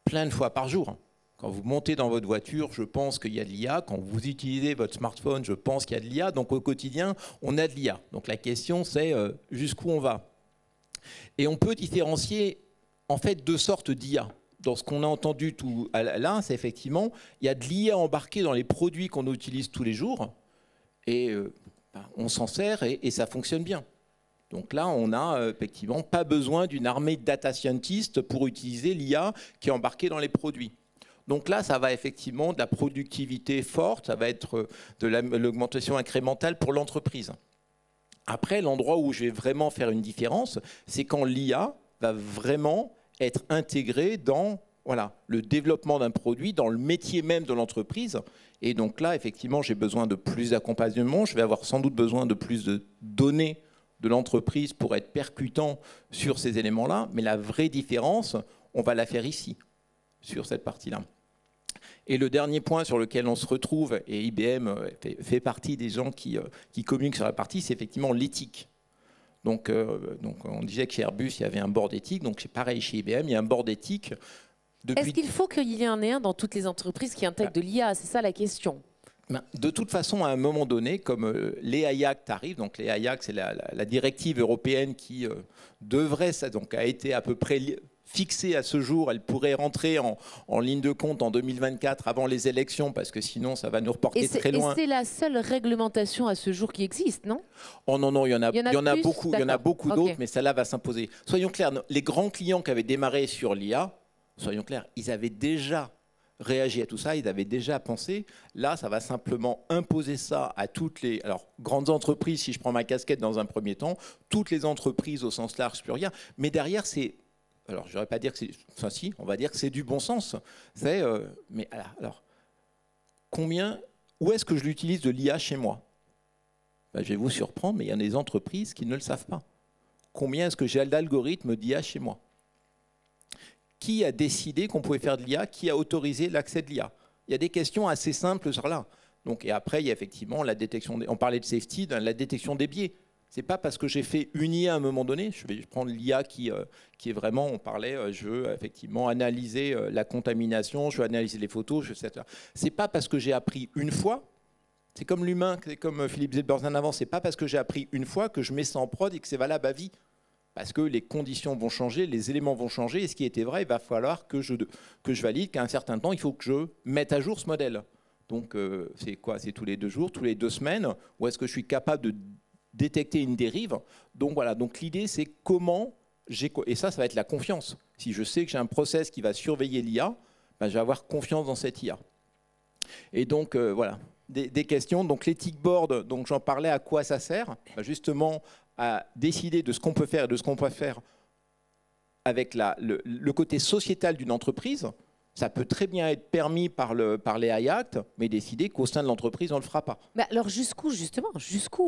plein de fois par jour. Quand vous montez dans votre voiture, je pense qu'il y a de l'IA. Quand vous utilisez votre smartphone, je pense qu'il y a de l'IA. Donc, au quotidien, on a de l'IA. Donc, la question, c'est jusqu'où on va. Et on peut différencier, en fait, deux sortes d'IA. Dans ce qu'on a entendu tout là, c'est effectivement, il y a de l'IA embarquée dans les produits qu'on utilise tous les jours, et on s'en sert et ça fonctionne bien. Donc là, on n'a effectivement pas besoin d'une armée de data scientists pour utiliser l'IA qui est embarquée dans les produits. Donc là, ça va effectivement de la productivité forte, ça va être de l'augmentation incrémentale pour l'entreprise. Après, l'endroit où je vais vraiment faire une différence, c'est quand l'IA va vraiment être intégré dans le développement d'un produit, dans le métier même de l'entreprise. Et donc là, effectivement, j'ai besoin de plus d'accompagnement. Je vais avoir sans doute besoin de plus de données de l'entreprise pour être percutant sur ces éléments-là. Mais la vraie différence, on va la faire ici, sur cette partie-là. Et le dernier point sur lequel on se retrouve, et IBM fait partie des gens qui communiquent sur la partie, c'est effectivement l'éthique. Donc on disait que chez Airbus, il y avait un board éthique. Donc c'est pareil chez IBM, il y a un board éthique. Est-ce qu'il faut qu'il y ait un et un dans toutes les entreprises qui intègrent de l'IA? C'est ça la question. De toute façon, à un moment donné, comme l'AI Act arrive, donc l'AI Act, c'est la directive européenne qui devrait, donc a été à peu près fixée à ce jour, elle pourrait rentrer en ligne de compte en 2024 avant les élections, parce que sinon ça va nous reporter très loin. Et c'est la seule réglementation à ce jour qui existe, non? Oh non, il y en a beaucoup d'autres, mais celle-là va s'imposer. Soyons clairs, les grands clients qui avaient démarré sur l'IA, soyons clairs, ils avaient déjà réagi à tout ça, ils avaient déjà pensé. Là, ça va simplement imposer ça à toutes les grandes entreprises, si je prends ma casquette dans un premier temps, toutes les entreprises au sens large sur l'IA, mais derrière, c'est... Alors, je n'aurais pas dire que c'est... Enfin, si, on va dire que c'est du bon sens. C'est... mais alors, où est-ce que je l'utilise de l'IA chez moi? Je vais vous surprendre, mais il y a des entreprises qui ne le savent pas. Combien est-ce que j'ai d'algorithmes d'IA chez moi? Qui a décidé qu'on pouvait faire de l'IA? Qui a autorisé l'accès de l'IA? Il y a des questions assez simples sur là. Donc, et après, il y a effectivement la détection... On parlait de safety, la détection des biais. C'est pas parce que j'ai fait une IA à un moment donné, je vais prendre l'IA qui est vraiment, on parlait, je veux effectivement analyser la contamination, je veux analyser les photos, etc. C'est pas parce que j'ai appris une fois, c'est comme l'humain, c'est comme Philippe Zilberzahn avant, c'est pas parce que j'ai appris une fois que je mets ça en prod et que c'est valable à vie. Parce que les conditions vont changer, les éléments vont changer, et ce qui était vrai, il va falloir que je valide qu'à un certain temps, il faut que je mette à jour ce modèle. Donc c'est quoi? C'est tous les 2 jours, tous les 2 semaines, où est-ce que je suis capable de détecter une dérive? Donc voilà, donc l'idée c'est comment et ça va être la confiance. Si je sais que j'ai un process qui va surveiller l'IA, je vais avoir confiance dans cette IA. Et donc voilà, des questions. Donc l'éthic board, donc j'en parlais, à quoi ça sert? Justement à décider de ce qu'on peut faire et de ce qu'on peut faire avec le côté sociétal d'une entreprise. Ça peut très bien être permis par l'AI Act, mais décider qu'au sein de l'entreprise, on ne le fera pas. Mais alors jusqu'où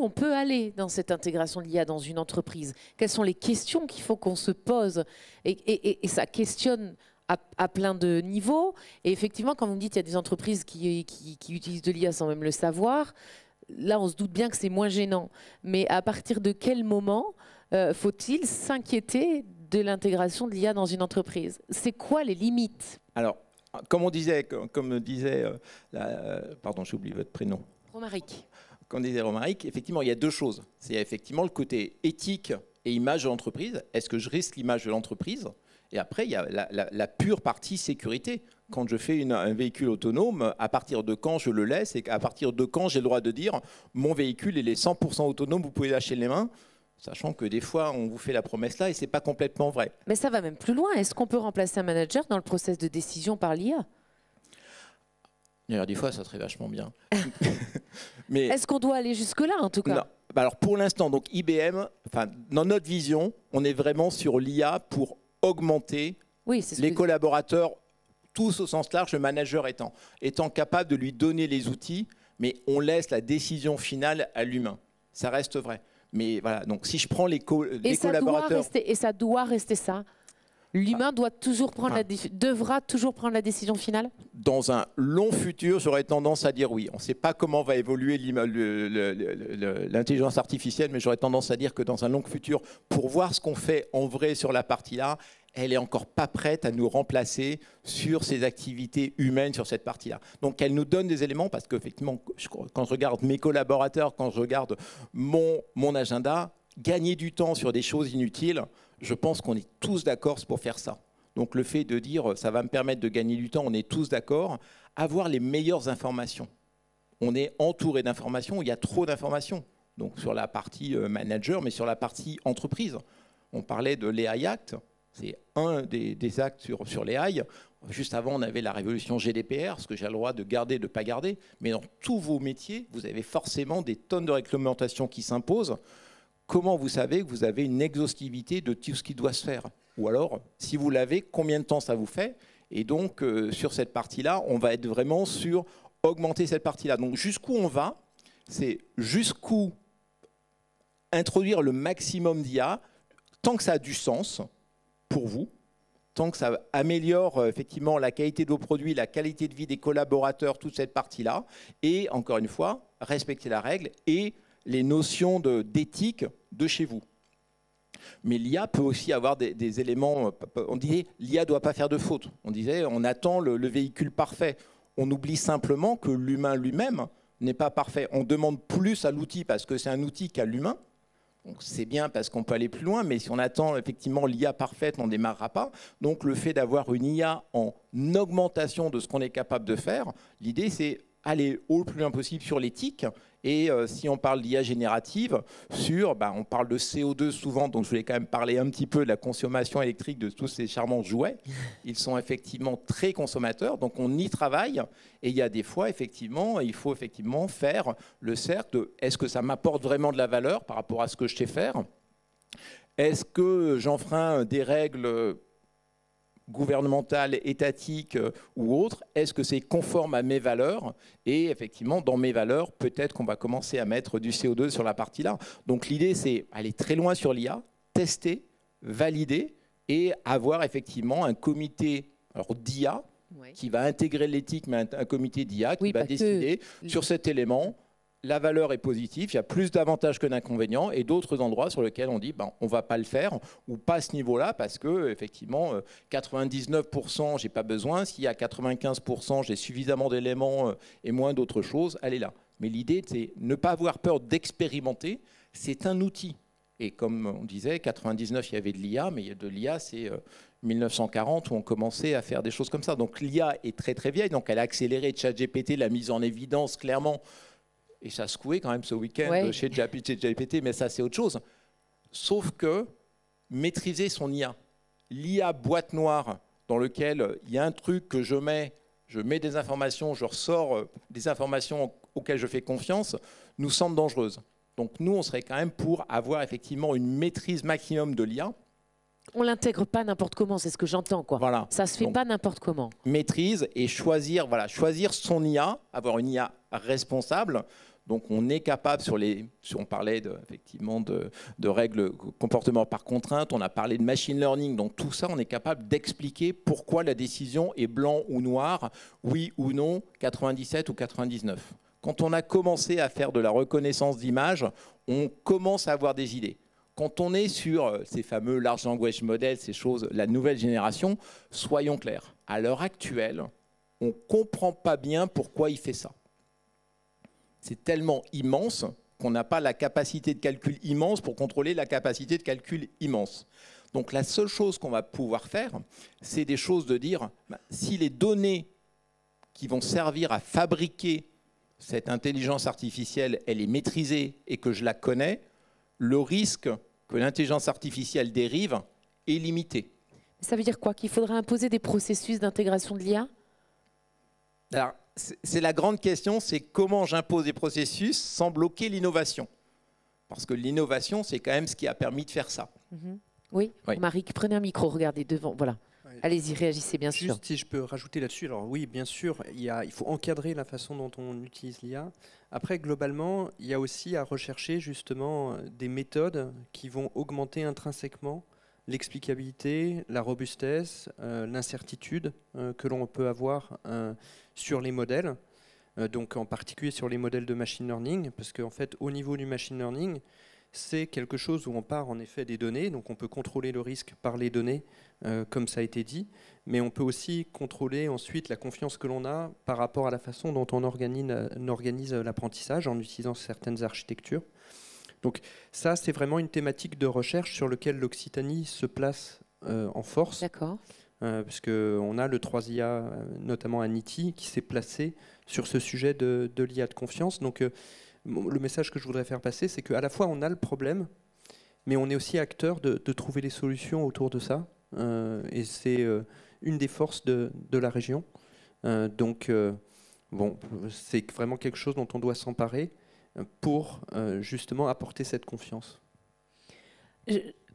on peut aller dans cette intégration de l'IA dans une entreprise? Quelles sont les questions qu'il faut qu'on se pose? Et ça questionne à plein de niveaux. Et effectivement, quand vous me dites qu'il y a des entreprises qui utilisent de l'IA sans même le savoir, là, on se doute bien que c'est moins gênant. Mais à partir de quel moment faut-il s'inquiéter de l'intégration de l'IA dans une entreprise? C'est quoi les limites? Alors, comme disait, pardon, j'ai oublié votre prénom. Romaric. Comme disait Romaric, effectivement, il y a 2 choses. C'est effectivement le côté éthique et image de l'entreprise. Est-ce que je risque l'image de l'entreprise? Et après, il y a la pure partie sécurité. Quand je fais un véhicule autonome, à partir de quand je le laisse et à partir de quand j'ai le droit de dire mon véhicule il est 100% autonome, vous pouvez lâcher les mains. Sachant que des fois, on vous fait la promesse là et ce n'est pas complètement vrai. Mais ça va même plus loin. Est-ce qu'on peut remplacer un manager dans le process de décision par l'IA? D'ailleurs, des fois, ça serait vachement bien. Mais est-ce qu'on doit aller jusque-là, en tout cas? Non. Alors, pour l'instant, donc IBM, dans notre vision, on est vraiment sur l'IA pour augmenter les collaborateurs, tous au sens large, le manager étant capable de lui donner les outils, mais on laisse la décision finale à l'humain. Ça reste vrai. Mais voilà, donc si je prends les collaborateurs... Et ça doit rester ça. L'humain devra toujours prendre la décision finale? Dans un long futur, j'aurais tendance à dire oui. On ne sait pas comment va évoluer l'intelligence artificielle, mais j'aurais tendance à dire que dans un long futur, pour voir ce qu'on fait en vrai sur la partie-là, elle n'est encore pas prête à nous remplacer sur ces activités humaines sur cette partie-là. Donc elle nous donne des éléments, parce qu'effectivement, quand je regarde mes collaborateurs, quand je regarde mon agenda, gagner du temps sur des choses inutiles, je pense qu'on est tous d'accord pour faire ça. Donc le fait de dire ça va me permettre de gagner du temps, on est tous d'accord. Avoir les meilleures informations. On est entouré d'informations, il y a trop d'informations. Donc sur la partie manager, mais sur la partie entreprise. On parlait de l'AI Act, c'est un des actes sur l'AI. Juste avant, on avait la révolution GDPR, ce que j'ai le droit de garder, de ne pas garder. Mais dans tous vos métiers, vous avez forcément des tonnes de réglementations qui s'imposent. Comment vous savez que vous avez une exhaustivité de tout ce qui doit se faire? Ou alors, si vous l'avez, combien de temps ça vous fait? Et donc, sur cette partie-là, on va être vraiment sur augmenter cette partie-là. Donc, jusqu'où on va? C'est jusqu'où introduire le maximum d'IA, tant que ça a du sens pour vous, tant que ça améliore effectivement la qualité de vos produits, la qualité de vie des collaborateurs, toute cette partie-là. Et encore une fois, respecter la règle et les notions d'éthique de chez vous. Mais l'IA peut aussi avoir des éléments... On disait, l'IA ne doit pas faire de faute. On disait, on attend le véhicule parfait. On oublie simplement que l'humain lui-même n'est pas parfait. On demande plus à l'outil parce que c'est un outil qu'à l'humain. C'est bien parce qu'on peut aller plus loin, mais si on attend effectivement l'IA parfaite, on ne démarrera pas. Donc le fait d'avoir une IA en augmentation de ce qu'on est capable de faire, l'idée c'est aller au plus loin possible sur l'éthique. Et si on parle d'IA générative, on parle de CO2 souvent, donc je voulais quand même parler un petit peu de la consommation électrique de tous ces charmants jouets. Ils sont effectivement très consommateurs, donc on y travaille. Et il y a des fois, effectivement, il faut effectivement faire le cercle de est-ce que ça m'apporte vraiment de la valeur par rapport à ce que je sais faire? Est-ce que j'enfreins des règles gouvernementales, étatiques ou autres? Est-ce que c'est conforme à mes valeurs? Et effectivement, dans mes valeurs, peut-être qu'on va commencer à mettre du CO2 sur la partie-là. Donc l'idée, c'est aller très loin sur l'IA, tester, valider et avoir effectivement un comité d'IA qui va intégrer l'éthique, mais un comité d'IA qui va décider sur cet élément. La valeur est positive, il y a plus d'avantages que d'inconvénients, et d'autres endroits sur lesquels on dit on ne va pas le faire, ou pas à ce niveau-là, parce que effectivement 99% j'ai pas besoin, s'il y a 95% j'ai suffisamment d'éléments et moins d'autres choses, allez là. Mais l'idée c'est ne pas avoir peur d'expérimenter, c'est un outil. Et comme on disait, 99 il y avait de l'IA, mais de l'IA c'est 1940 où on commençait à faire des choses comme ça. Donc l'IA est très très vieille, donc elle a accéléré ChatGPT, la mise en évidence clairement. Et ça a secoué quand même ce week-end chez ChatGPT, mais ça c'est autre chose. Sauf que maîtriser son IA, l'IA boîte noire dans lequel il y a un truc que je mets des informations, je ressors des informations auxquelles je fais confiance, nous semble dangereuse. Donc nous, on serait quand même pour avoir effectivement une maîtrise maximum de l'IA. On l'intègre pas n'importe comment, c'est ce que j'entends, quoi. Voilà. Ça se fait pas n'importe comment. Maîtrise et choisir son IA, avoir une IA responsable. Donc on est capable si on parlait effectivement de règles comportement par contrainte, on a parlé de machine learning, donc tout ça on est capable d'expliquer pourquoi la décision est blanc ou noir, oui ou non, 97 ou 99. Quand on a commencé à faire de la reconnaissance d'image, on commence à avoir des idées. Quand on est sur ces fameux large language models, ces choses, la nouvelle génération, soyons clairs, à l'heure actuelle, on ne comprend pas bien pourquoi il fait ça. C'est tellement immense qu'on n'a pas la capacité de calcul immense pour contrôler la capacité de calcul immense. Donc la seule chose qu'on va pouvoir faire, c'est des choses de dire, si les données qui vont servir à fabriquer cette intelligence artificielle, elle est maîtrisée et que je la connais, le risque que l'intelligence artificielle dérive est limitée. Ça veut dire quoi? Qu'il faudrait imposer des processus d'intégration de l'IA? Alors, c'est la grande question, c'est comment j'impose des processus sans bloquer l'innovation. Parce que l'innovation, c'est quand même ce qui a permis de faire ça. Oui, Marie, prenez un micro, regardez devant, voilà. Ouais. Allez-y, réagissez bien sûr. Juste si je peux rajouter là-dessus, alors oui, bien sûr, il faut encadrer la façon dont on utilise l'IA. Après, globalement, il y a aussi à rechercher justement des méthodes qui vont augmenter intrinsèquement l'explicabilité, la robustesse, l'incertitude que l'on peut avoir sur les modèles, donc en particulier sur les modèles de machine learning, parce qu'en fait, au niveau du machine learning, c'est quelque chose où on part en effet des données, donc on peut contrôler le risque par les données, comme ça a été dit, mais on peut aussi contrôler ensuite la confiance que l'on a par rapport à la façon dont on organise l'apprentissage en utilisant certaines architectures. Donc ça, c'est vraiment une thématique de recherche sur laquelle l'Occitanie se place en force. D'accord. Puisqu'on a le 3IA, notamment à NITI, qui s'est placé sur ce sujet de l'IA de confiance. Donc le message que je voudrais faire passer, c'est qu'à la fois on a le problème, mais on est aussi acteur de trouver des solutions autour de ça. Et c'est une des forces de la région. Donc bon, c'est vraiment quelque chose dont on doit s'emparer pour justement apporter cette confiance.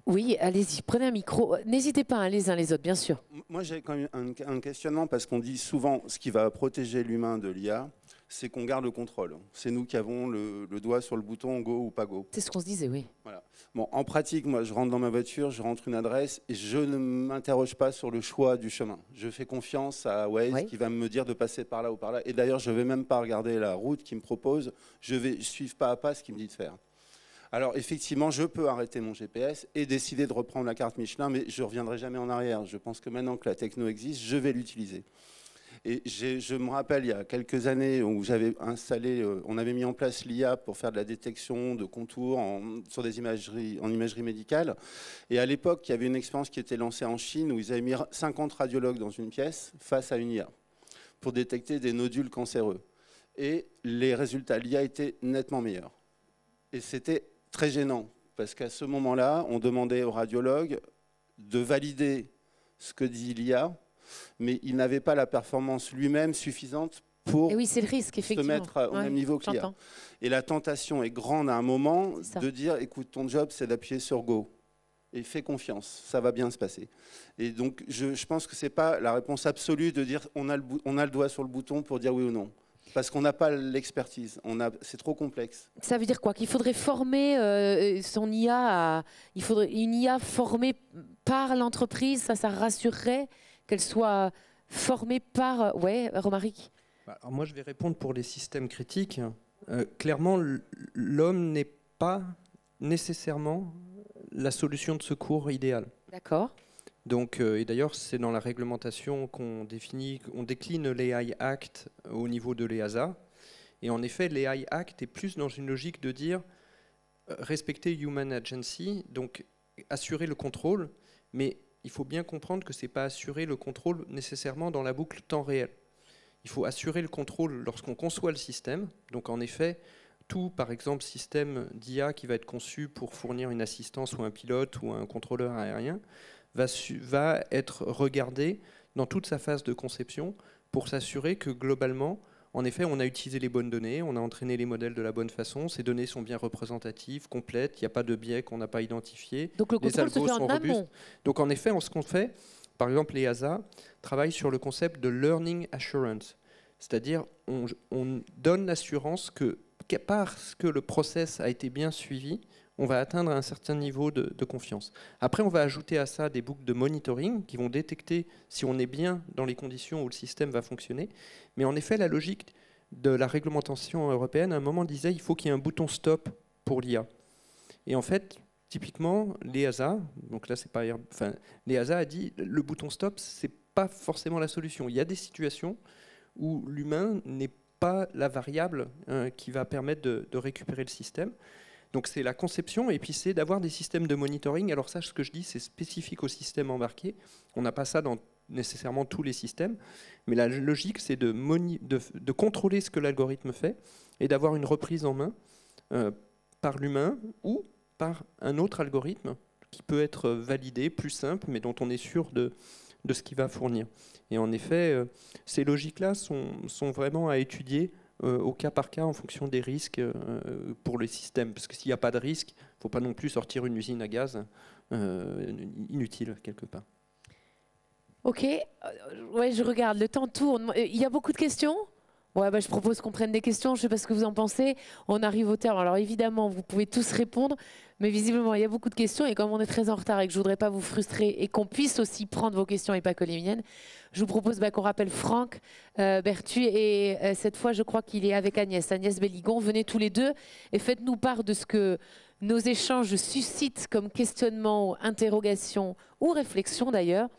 Oui, allez-y, prenez un micro. N'hésitez pas, hein, les uns les autres, bien sûr. Moi, j'ai quand même un questionnement, parce qu'on dit souvent ce qui va protéger l'humain de l'IA, c'est qu'on garde le contrôle. C'est nous qui avons le doigt sur le bouton go ou pas go. C'est ce qu'on se disait, oui. Voilà. Bon, en pratique, moi, je rentre dans ma voiture, je rentre une adresse et je ne m'interroge pas sur le choix du chemin. Je fais confiance à Waze qui va me dire de passer par là ou par là. Et d'ailleurs, je ne vais même pas regarder la route qu'il me propose. Je vais suivre pas à pas ce qu'il me dit de faire. Alors effectivement, je peux arrêter mon GPS et décider de reprendre la carte Michelin, mais je ne reviendrai jamais en arrière. Je pense que maintenant que la techno existe, je vais l'utiliser. Et je me rappelle, il y a quelques années, où j'avais installé, on avait mis en place l'IA pour faire de la détection de contours sur des imageries, en imagerie médicale. Et à l'époque, il y avait une expérience qui était lancée en Chine, où ils avaient mis 50 radiologues dans une pièce face à une IA pour détecter des nodules cancéreux. Et les résultats, l'IA étaient nettement meilleurs. Et c'était très gênant, parce qu'à ce moment-là, on demandait aux radiologues de valider ce que dit l'IA, mais il n'avait pas la performance lui-même suffisante pour oui, c'est le risque, se mettre au même niveau que l'IA. Et la tentation est grande à un moment de dire, écoute, ton job, c'est d'appuyer sur Go. Et fais confiance, ça va bien se passer. Et donc, je pense que ce n'est pas la réponse absolue de dire on a le doigt sur le bouton pour dire oui ou non. Parce qu'on n'a pas l'expertise, c'est trop complexe. Ça veut dire quoi? Qu'il faudrait former son IA il faudrait une IA formée par l'entreprise, ça rassurerait qu'elle soit formée par... Ouais, Romaric. Alors moi, je vais répondre pour les systèmes critiques. Clairement, l'homme n'est pas nécessairement la solution de secours idéale. D'accord. Donc, et d'ailleurs, c'est dans la réglementation qu'on décline l'AI Act au niveau de l'EASA. Et en effet, l'AI Act est plus dans une logique de dire respecter human agency, donc assurer le contrôle, mais il faut bien comprendre que ce n'est pas assurer le contrôle nécessairement dans la boucle temps réel. Il faut assurer le contrôle lorsqu'on conçoit le système. Donc en effet, tout, par exemple, système d'IA qui va être conçu pour fournir une assistance ou un pilote ou un contrôleur aérien, va être regardé dans toute sa phase de conception pour s'assurer que globalement, en effet, on a utilisé les bonnes données, on a entraîné les modèles de la bonne façon, ces données sont bien représentatives, complètes, il n'y a pas de biais qu'on n'a pas identifié. Donc le contrôle se fait en amont. Donc en effet, ce qu'on fait, par exemple, l'EASA travaille sur le concept de learning assurance, c'est-à-dire on donne l'assurance que parce que le process a été bien suivi, on va atteindre un certain niveau de confiance. Après, on va ajouter à ça des boucles de monitoring qui vont détecter si on est bien dans les conditions où le système va fonctionner. Mais en effet, la logique de la réglementation européenne, à un moment, disait qu'il faut qu'il y ait un bouton stop pour l'IA. Et en fait, typiquement, l'EASA, donc là, c'est pas, enfin, l'EASA a dit le bouton stop, c'est pas forcément la solution. Il y a des situations où l'humain n'est pas la variable qui va permettre de récupérer le système. Donc c'est la conception et puis c'est d'avoir des systèmes de monitoring. Alors ça, ce que je dis, c'est spécifique au système embarqué. On n'a pas ça dans nécessairement tous les systèmes. Mais la logique, c'est de contrôler ce que l'algorithme fait et d'avoir une reprise en main par l'humain ou par un autre algorithme qui peut être validé, plus simple, mais dont on est sûr de ce qu'il va fournir. Et en effet, ces logiques-là sont vraiment à étudier au cas par cas en fonction des risques pour le système. Parce que s'il n'y a pas de risque, il ne faut pas non plus sortir une usine à gaz inutile quelque part. Ok, ouais, je regarde, le temps tourne. Il y a beaucoup de questions ? Ouais, bah, je propose qu'on prenne des questions, je ne sais pas ce que vous en pensez. On arrive au terme. Alors évidemment, vous pouvez tous répondre, mais visiblement, il y a beaucoup de questions. Et comme on est très en retard et que je ne voudrais pas vous frustrer et qu'on puisse aussi prendre vos questions et pas que les miennes, je vous propose qu'on rappelle Franck Berthu. Et cette fois, je crois qu'il est avec Agnès Belligon. Venez tous les deux et faites-nous part de ce que nos échanges suscitent comme questionnement, interrogation ou réflexion d'ailleurs.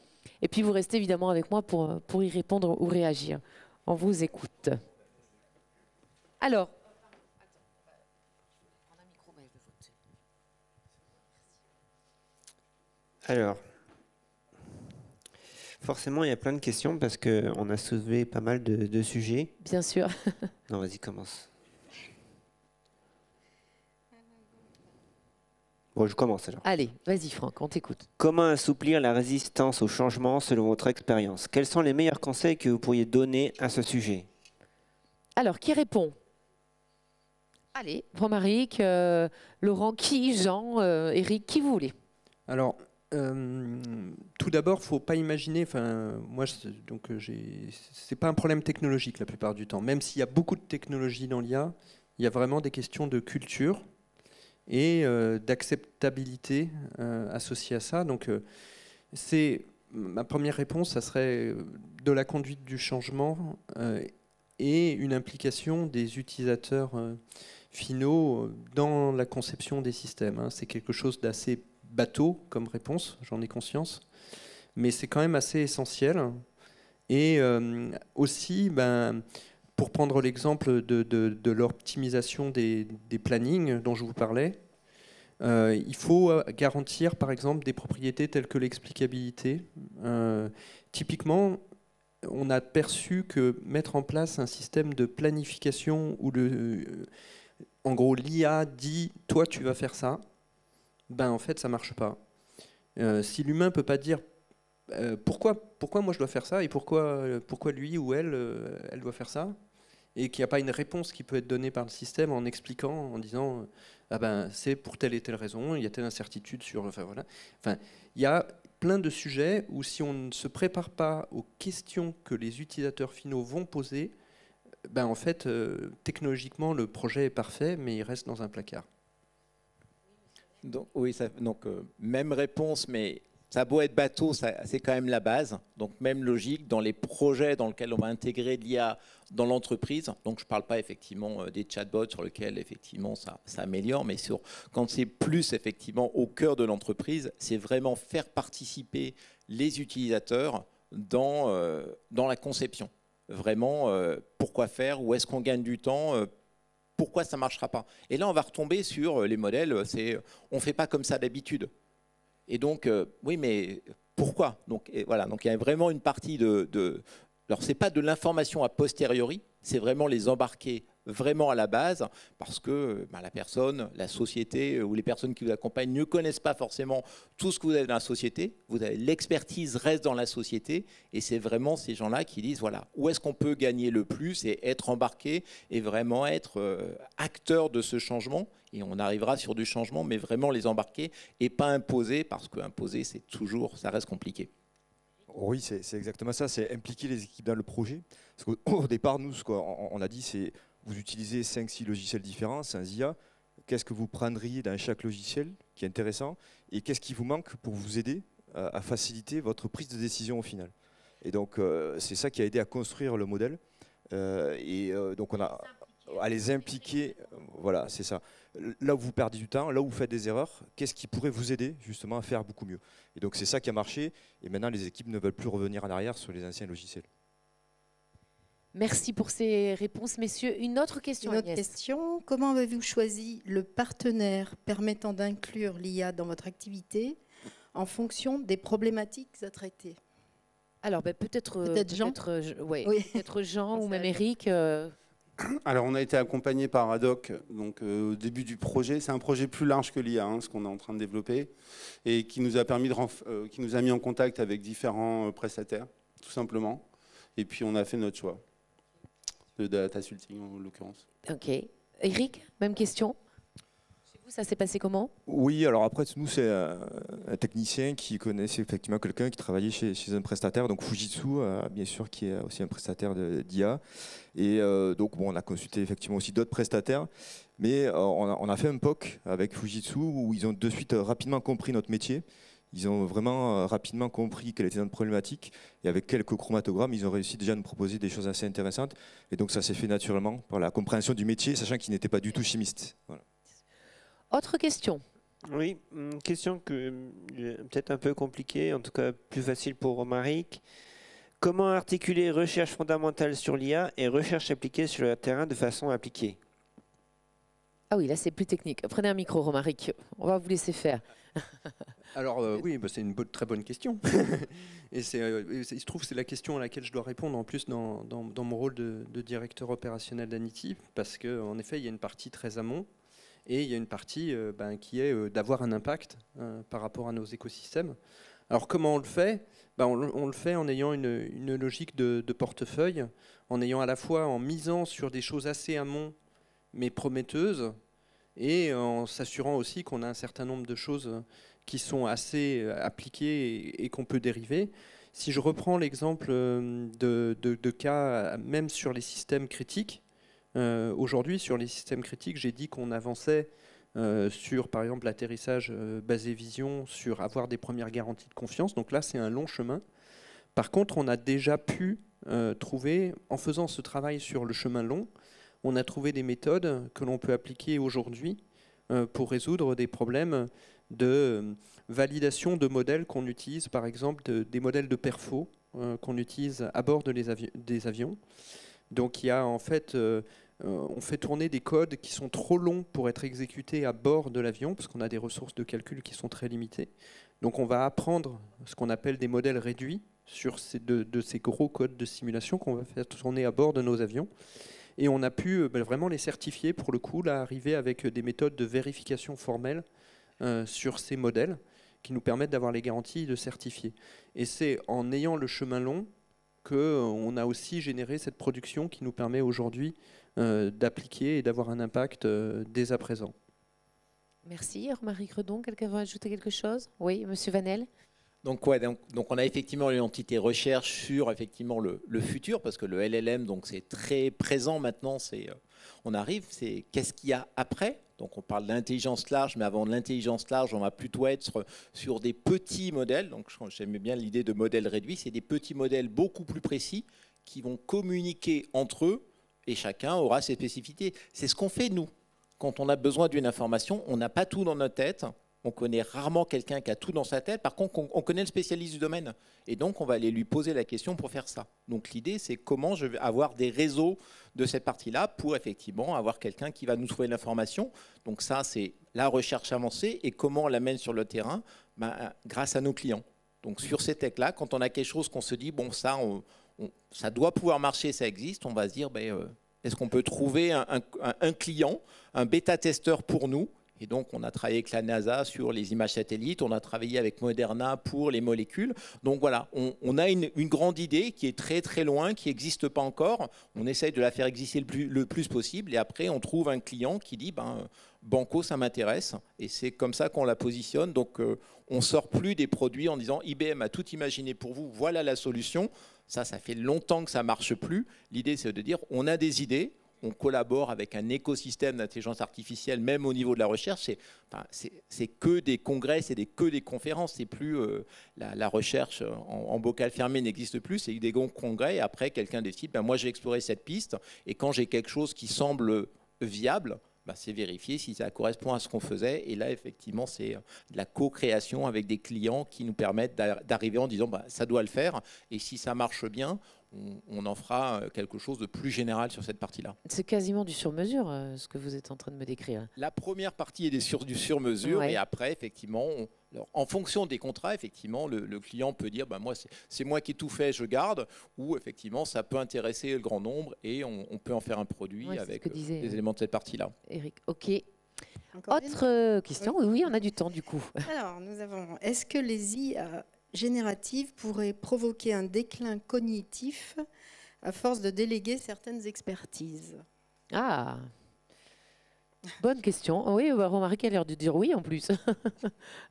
Et puis vous restez évidemment avec moi pour y répondre ou réagir. On vous écoute. Alors, forcément, il y a plein de questions parce qu'on a soulevé pas mal de sujets. Bien sûr. Non, vas-y, commence. Bon, je commence alors. Allez, vas-y Franck, on t'écoute. Comment assouplir la résistance au changement selon votre expérience? Quels sont les meilleurs conseils que vous pourriez donner à ce sujet? Alors, qui répond? Allez, Romaric, Laurent, qui, Jean, Eric, qui vous voulez? Alors, tout d'abord, il ne faut pas imaginer, moi, c'est pas un problème technologique la plupart du temps. Même s'il y a beaucoup de technologies dans l'IA, il y a vraiment des questions de culture et d'acceptabilité associées à ça. Donc, ma première réponse, ça serait de la conduite du changement et une implication des utilisateurs finaux dans la conception des systèmes. C'est quelque chose d'assez bateau comme réponse, j'en ai conscience, mais c'est quand même assez essentiel. Et aussi, pour prendre l'exemple de l'optimisation des plannings dont je vous parlais, il faut garantir par exemple des propriétés telles que l'explicabilité. Typiquement, on a perçu que mettre en place un système de planification où en gros l'IA dit « toi tu vas faire ça », en fait ça ne marche pas. Si l'humain ne peut pas dire pourquoi moi je dois faire ça et pourquoi lui ou elle doit faire ça, et qu'il n'y a pas une réponse qui peut être donnée par le système en expliquant, en disant c'est pour telle et telle raison, il y a telle incertitude sur... voilà. Il y a plein de sujets où si on ne se prépare pas aux questions que les utilisateurs finaux vont poser, en fait, technologiquement, le projet est parfait, mais il reste dans un placard. Donc, oui, même réponse, mais ça a beau être bateau, c'est quand même la base. Donc même logique dans les projets dans lesquels on va intégrer de l'IA dans l'entreprise. Donc je ne parle pas effectivement des chatbots sur lesquels effectivement ça améliore, mais quand c'est plus effectivement au cœur de l'entreprise, c'est vraiment faire participer les utilisateurs dans la conception. Vraiment, pourquoi faire, où est-ce qu'on gagne du temps, pourquoi ça ne marchera pas. Et là, on va retomber sur les modèles, on ne fait pas comme ça d'habitude. Et donc, oui, mais pourquoi? Donc, voilà, donc il y a vraiment une partie alors, ce n'est pas de l'information a posteriori, c'est vraiment les embarquer vraiment à la base, parce que la personne, la société ou les personnes qui vous accompagnent ne connaissent pas forcément tout ce que vous avez dans la société. Vous avez l'expertise reste dans la société, et c'est vraiment ces gens-là qui disent, voilà, où est-ce qu'on peut gagner le plus et être embarqué et vraiment être acteur de ce changement. Et on arrivera sur du changement, mais vraiment les embarquer et pas imposer, parce que imposer, ça reste compliqué. Oui, c'est exactement ça, c'est impliquer les équipes dans le projet. Parce qu'au départ, nous, ce qu'on a dit, c'est vous utilisez 5-6 logiciels différents, sans IA. Qu'est-ce que vous prendriez dans chaque logiciel qui est intéressant et qu'est-ce qui vous manque pour vous aider à faciliter votre prise de décision au final. Et donc, c'est ça qui a aidé à construire le modèle. Donc, on a à les impliquer. Voilà, c'est ça. Là où vous perdez du temps, là où vous faites des erreurs, qu'est-ce qui pourrait vous aider justement à faire beaucoup mieux. Et donc, c'est ça qui a marché. Et maintenant, les équipes ne veulent plus revenir en arrière sur les anciens logiciels. Merci pour ces réponses, messieurs. Une autre question. Une autre question. Comment avez-vous choisi le partenaire permettant d'inclure l'IA dans votre activité en fonction des problématiques à traiter? Alors, peut-être Jean, oui. peut-être Jean ou même Eric. Alors, on a été accompagné par Haddock donc, au début du projet. C'est un projet plus large que l'IA, ce qu'on est en train de développer, et qui nous a permis qui nous a mis en contact avec différents prestataires, tout simplement. Et puis, on a fait notre choix de Data Sulting, en l'occurrence. Ok. Eric, même question. Chez vous, ça s'est passé comment? Oui, alors après, nous, c'est un technicien qui connaissait effectivement quelqu'un qui travaillait chez un prestataire, donc Fujitsu, bien sûr, qui est aussi un prestataire d'IA. Et donc, bon, on a consulté effectivement aussi d'autres prestataires, mais on a fait un POC avec Fujitsu où ils ont de suite rapidement compris notre métier. Ils ont vraiment rapidement compris quelle était notre problématique et avec quelques chromatogrammes, ils ont réussi déjà à nous proposer des choses assez intéressantes. Et donc ça s'est fait naturellement par la compréhension du métier, sachant qu'ils n'étaient pas du tout chimistes. Voilà. Autre question? Oui, une question peut-être un peu compliquée, en tout cas plus facile pour Romaric. Comment articuler recherche fondamentale sur l'IA et recherche appliquée sur le terrain de façon appliquée? Ah oui, là c'est plus technique. Prenez un micro, Romaric. On va vous laisser faire. Alors oui, c'est une très bonne question. Et il se trouve que c'est la question à laquelle je dois répondre en plus dans mon rôle de directeur opérationnel d'Anity, parce qu'en effet, il y a une partie très amont et il y a une partie qui est d'avoir un impact par rapport à nos écosystèmes. Alors comment on le fait? On le fait en ayant une logique de portefeuille, en ayant à la fois en misant sur des choses assez amont mais prometteuses, et en s'assurant aussi qu'on a un certain nombre de choses qui sont assez appliquées et qu'on peut dériver. Si je reprends l'exemple de cas, même sur les systèmes critiques, aujourd'hui, sur les systèmes critiques, j'ai dit qu'on avançait sur, par exemple, l'atterrissage basé vision, sur avoir des premières garanties de confiance. Donc là, c'est un long chemin. Par contre, on a déjà pu trouver, en faisant ce travail sur le chemin long, on a trouvé des méthodes que l'on peut appliquer aujourd'hui pour résoudre des problèmes de validation de modèles qu'on utilise, par exemple des modèles de perfo qu'on utilise à bord des avions. Donc il y a en fait, on fait tourner des codes qui sont trop longs pour être exécutés à bord de l'avion, parce qu'on a des ressources de calcul qui sont très limitées. Donc on va apprendre ce qu'on appelle des modèles réduits sur de ces gros codes de simulation qu'on va faire tourner à bord de nos avions. Et on a pu vraiment les certifier, pour le coup, là, arriver avec des méthodes de vérification formelle sur ces modèles qui nous permettent d'avoir les garanties de certifier. Et c'est en ayant le chemin long qu'on a aussi généré cette production qui nous permet aujourd'hui d'appliquer et d'avoir un impact dès à présent. Merci. Romaric Redon, quelqu'un veut ajouter quelque chose? Oui, Monsieur Vanel. Donc on a effectivement une entité recherche sur effectivement le futur, parce que le LLM, donc c'est très présent maintenant. On arrive, c'est qu'est-ce qu'il y a après. Donc on parle d'intelligence large, mais avant l'intelligence large, on va plutôt être sur des petits modèles. Donc j'aime bien l'idée de modèles réduits. C'est des petits modèles beaucoup plus précis qui vont communiquer entre eux et chacun aura ses spécificités. C'est ce qu'on fait nous. Quand on a besoin d'une information, on n'a pas tout dans notre tête. On connaît rarement quelqu'un qui a tout dans sa tête. Par contre, on connaît le spécialiste du domaine. Et donc, on va aller lui poser la question pour faire ça. Donc, l'idée, c'est comment je vais avoir des réseaux de cette partie-là pour effectivement avoir quelqu'un qui va nous trouver l'information. Donc, ça, c'est la recherche avancée. Et comment on l'amène sur le terrain? Grâce à nos clients. Donc, sur ces techs-là, quand on a quelque chose qu'on se dit, bon, ça doit pouvoir marcher, ça existe, on va se dire, est-ce qu'on peut trouver un client, un bêta-testeur pour nous? Et donc, on a travaillé avec la NASA sur les images satellites, on a travaillé avec Moderna pour les molécules. Donc voilà, on a une grande idée qui est très très loin, qui n'existe pas encore. On essaye de la faire exister le plus possible. Et après, on trouve un client qui dit, Banco, ça m'intéresse. Et c'est comme ça qu'on la positionne. Donc, on ne sort plus des produits en disant, IBM a tout imaginé pour vous, voilà la solution. Ça fait longtemps que ça ne marche plus. L'idée, c'est de dire, on a des idées. On collabore avec un écosystème d'intelligence artificielle, même au niveau de la recherche. C'est que des congrès, c'est que des conférences. C'est plus la recherche en bocal fermé n'existe plus. C'est des congrès. Et après, quelqu'un décide, moi, j'ai exploré cette piste. Et quand j'ai quelque chose qui semble viable, c'est vérifier si ça correspond à ce qu'on faisait. Et là, effectivement, c'est de la co-création avec des clients qui nous permettent d'arriver en disant ça doit le faire. Et si ça marche bien, on en fera quelque chose de plus général sur cette partie-là. C'est quasiment du sur-mesure, ce que vous êtes en train de me décrire. La première partie est du sur-mesure, Ouais. et après, effectivement, alors, en fonction des contrats, effectivement, le client peut dire moi, c'est moi qui ai tout fait, je garde, ou effectivement, ça peut intéresser le grand nombre et on peut en faire un produit Ouais, avec disait, des éléments de cette partie-là. Eric, ok. Encore Autre question? Oui, on a du temps du coup. Alors, nous avons. Est-ce que les IA génératives pourraient provoquer un déclin cognitif à force de déléguer certaines expertises? Ah, bonne question. Oui, Romaric a l'air de dire oui en plus.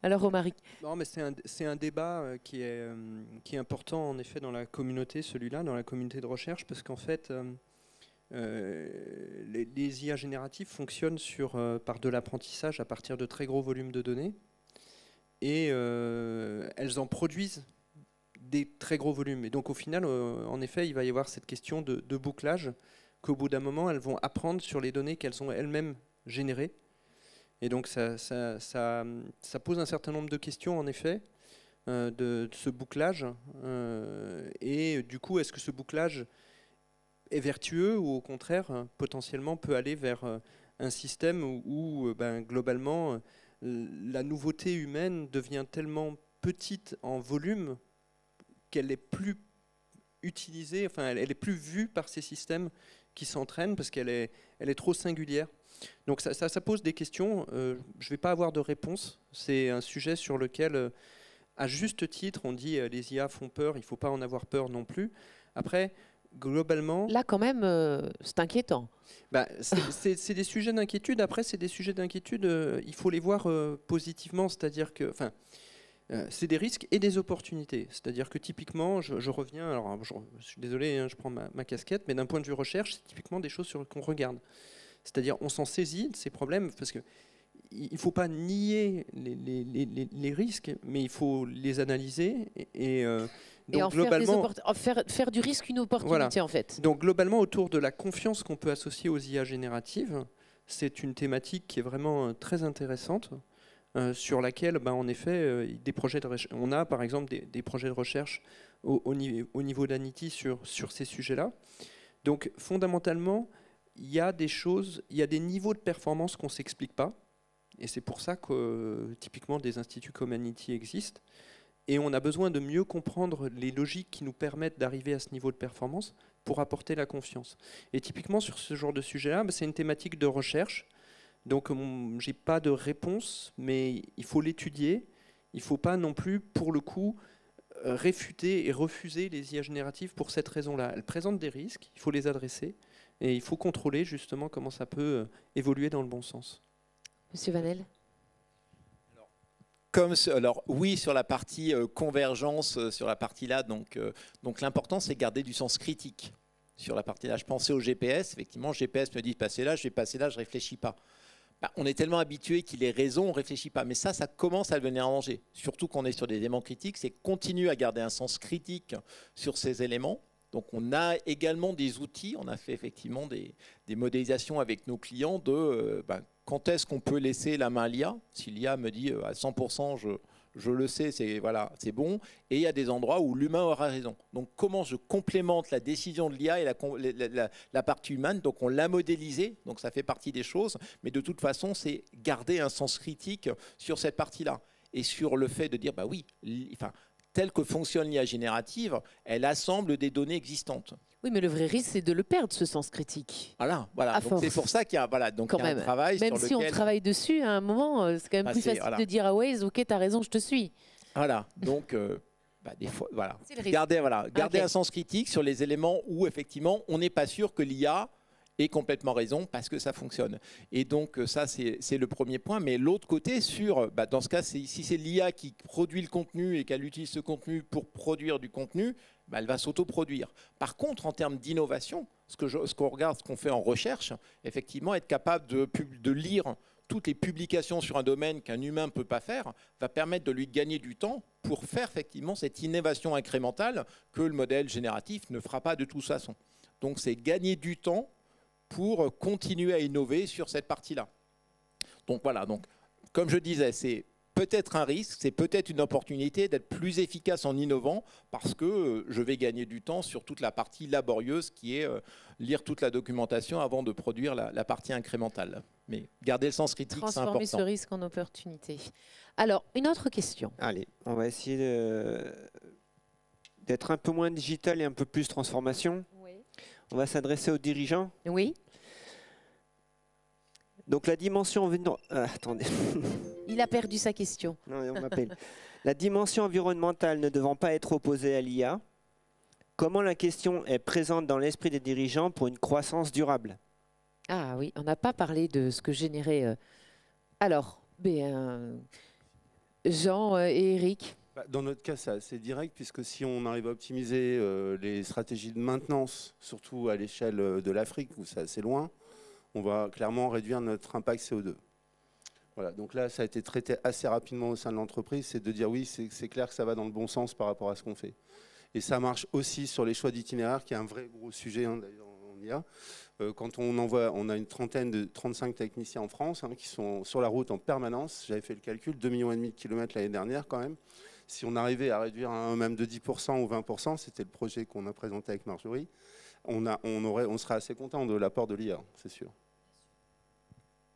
Alors Romaric. Non, mais c'est un débat qui est important en effet dans la communauté, celui-là, dans la communauté de recherche, parce qu'en fait, les IA génératives fonctionnent par de l'apprentissage à partir de très gros volumes de données, et elles en produisent des très gros volumes. Et donc au final, en effet, il va y avoir cette question de bouclage, qu'au bout d'un moment, elles vont apprendre sur les données qu'elles ont elles-mêmes générées. Et donc ça pose un certain nombre de questions, en effet, de ce bouclage. Et du coup, est-ce que ce bouclage est vertueux ou au contraire, potentiellement, peut aller vers un système où globalement, la nouveauté humaine devient tellement petite en volume qu'elle est plus utilisée, enfin elle est plus vue par ces systèmes qui s'entraînent parce qu'elle est trop singulière. Donc ça pose des questions. Je ne vais pas avoir de réponse. C'est un sujet sur lequel, à juste titre, on dit les IA font peur, il ne faut pas en avoir peur non plus. Après, globalement... Là, quand même, c'est inquiétant. C'est des sujets d'inquiétude. Après, c'est des sujets d'inquiétude, il faut les voir positivement, c'est-à-dire que... c'est des risques et des opportunités. C'est-à-dire que typiquement, je reviens, alors je suis désolé, hein, je prends ma casquette, mais d'un point de vue recherche, c'est typiquement des choses qu'on regarde. C'est-à-dire on s'en saisit de ces problèmes, parce qu'il ne faut pas nier les risques, mais il faut les analyser. Donc, en globalement, faire du risque une opportunité, voilà. En fait. Donc globalement, autour de la confiance qu'on peut associer aux IA génératives, c'est une thématique qui est vraiment très intéressante. Sur laquelle, en effet, on a par exemple des projets de recherche au niveau d'Anity sur ces sujets-là. Donc fondamentalement, il y a des niveaux de performance qu'on ne s'explique pas, et c'est pour ça que typiquement des instituts comme Anity existent, et on a besoin de mieux comprendre les logiques qui nous permettent d'arriver à ce niveau de performance pour apporter la confiance. Et typiquement sur ce genre de sujet-là, c'est une thématique de recherche. Donc, je n'ai pas de réponse, mais il faut l'étudier. Il ne faut pas non plus, pour le coup, réfuter et refuser les IA génératives pour cette raison-là. Elles présentent des risques, il faut les adresser, et il faut contrôler justement comment ça peut évoluer dans le bon sens. Monsieur Vanel ? Alors oui, sur la partie convergence, sur la partie là, donc l'important c'est de garder du sens critique. Sur la partie là, je pensais au GPS, effectivement, le GPS me dit de passer là, je vais passer là, je ne réfléchis pas. On est tellement habitué qu'il ait raison, on ne réfléchit pas. Mais ça commence à devenir un danger. Surtout qu'on est sur des éléments critiques, c'est continuer à garder un sens critique sur ces éléments. Donc on a également des outils, on a fait effectivement des modélisations avec nos clients de quand est-ce qu'on peut laisser la main à l'IA. Si l'IA me dit à 100%, je le sais, c'est bon. Et il y a des endroits où l'humain aura raison. Donc comment je complémente la décision de l'IA et la partie humaine. Donc on l'a modélisé, donc ça fait partie des choses. Mais de toute façon, c'est garder un sens critique sur cette partie-là. Et sur le fait de dire, oui, telle que fonctionne l'IA générative, elle assemble des données existantes. Oui, mais le vrai risque, c'est de le perdre, ce sens critique. Voilà. Donc c'est pour ça qu'il y a, un travail même sur si lequel... on travaille dessus, à un moment, c'est quand même plus facile de dire à Waze, ok, t'as raison, je te suis. Voilà. Donc, des fois, garder un sens critique sur les éléments où effectivement, on n'est pas sûr que l'IA ait complètement raison parce que ça fonctionne. Et donc ça, c'est le premier point. Mais l'autre côté, dans ce cas, si c'est l'IA qui produit le contenu et qu'elle utilise ce contenu pour produire du contenu, elle va s'autoproduire. Par contre, en termes d'innovation, ce qu'on regarde, ce qu'on fait en recherche, effectivement, être capable de lire toutes les publications sur un domaine qu'un humain ne peut pas faire, va permettre de lui gagner du temps pour faire effectivement cette innovation incrémentale que le modèle génératif ne fera pas de toute façon. Donc c'est gagner du temps pour continuer à innover sur cette partie-là. Donc voilà, comme je disais, c'est peut-être un risque, c'est peut-être une opportunité d'être plus efficace en innovant parce que je vais gagner du temps sur toute la partie laborieuse qui est lire toute la documentation avant de produire la partie incrémentale. Mais garder le sens critique, c'est important. Transformer ce risque en opportunité. Alors, une autre question. Allez, on va essayer d'être un peu moins digital et un peu plus transformation. Oui. On va s'adresser aux dirigeants. Oui. Donc la dimension... attendez. Il a perdu sa question. Non, on m'appelle. La dimension environnementale ne devant pas être opposée à l'IA, comment la question est présente dans l'esprit des dirigeants pour une croissance durable? Ah oui, on n'a pas parlé de ce que générait... Alors, Jean et Eric. Dans notre cas, c'est assez direct, puisque si on arrive à optimiser les stratégies de maintenance, surtout à l'échelle de l'Afrique, où c'est assez loin, on va clairement réduire notre impact CO2. Voilà, donc là, ça a été traité assez rapidement au sein de l'entreprise, c'est de dire oui, c'est clair que ça va dans le bon sens par rapport à ce qu'on fait. Et ça marche aussi sur les choix d'itinéraire, qui est un vrai gros sujet, hein, d'ailleurs, en IA. Quand on a une 35 techniciens en France qui sont sur la route en permanence. J'avais fait le calcul, 2,5 millions de kilomètres l'année dernière quand même. Si on arrivait à réduire même de 10% ou 20%, c'était le projet qu'on a présenté avec Marjorie, on serait assez content de l'apport de l'IA, c'est sûr.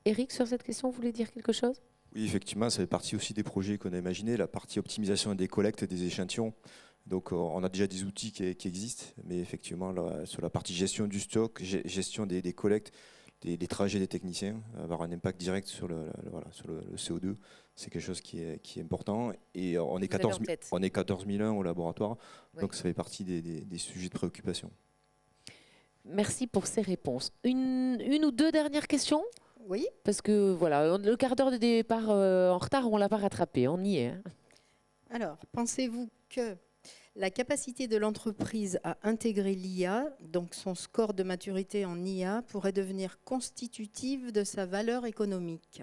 Eric, sur cette question, vous voulez dire quelque chose? Oui, effectivement, ça fait partie aussi des projets qu'on a imaginés, la partie optimisation des collectes des échantillons. Donc on a déjà des outils qui existent, mais effectivement, là, sur la partie gestion du stock, gestion des collectes, des trajets des techniciens, avoir un impact direct sur le CO2, c'est quelque chose qui est important. Et on est 14 000 au laboratoire, oui. Donc ça fait partie des sujets de préoccupation. Merci pour ces réponses. Une ou deux dernières questions? Oui. Parce que voilà, le quart d'heure de départ en retard, on ne l'a pas rattrapé, on y est. Hein. Alors, pensez-vous que la capacité de l'entreprise à intégrer l'IA, donc son score de maturité en IA, pourrait devenir constitutive de sa valeur économique?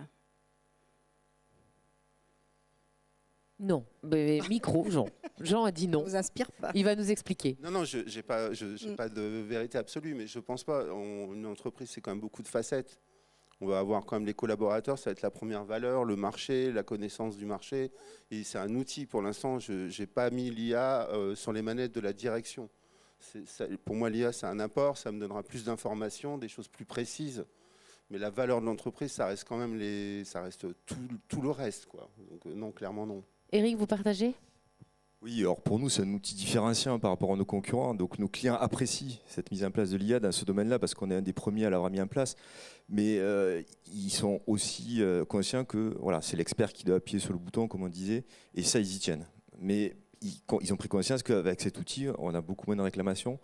Non. Mais micro, Jean. Jean a dit non. Ça ne vous inspire pas? Il va nous expliquer. Non, je n'ai pas de vérité absolue, mais je ne pense pas. Une entreprise, c'est quand même beaucoup de facettes. On va avoir quand même les collaborateurs, ça va être la première valeur, le marché, la connaissance du marché. Et c'est un outil. Pour l'instant, je n'ai pas mis l'IA sur les manettes de la direction. Pour moi, l'IA, c'est un apport. Ça me donnera plus d'informations, des choses plus précises. Mais la valeur de l'entreprise, ça reste quand même tout le reste, quoi. Donc non, clairement non. Eric, vous partagez? Oui, alors pour nous, c'est un outil différenciant par rapport à nos concurrents. Donc nos clients apprécient cette mise en place de l'IA dans ce domaine-là parce qu'on est un des premiers à l'avoir mis en place. Mais ils sont aussi conscients que voilà, c'est l'expert qui doit appuyer sur le bouton, comme on disait, et ça, ils y tiennent. Mais ils ont pris conscience qu'avec cet outil, on a beaucoup moins de réclamations.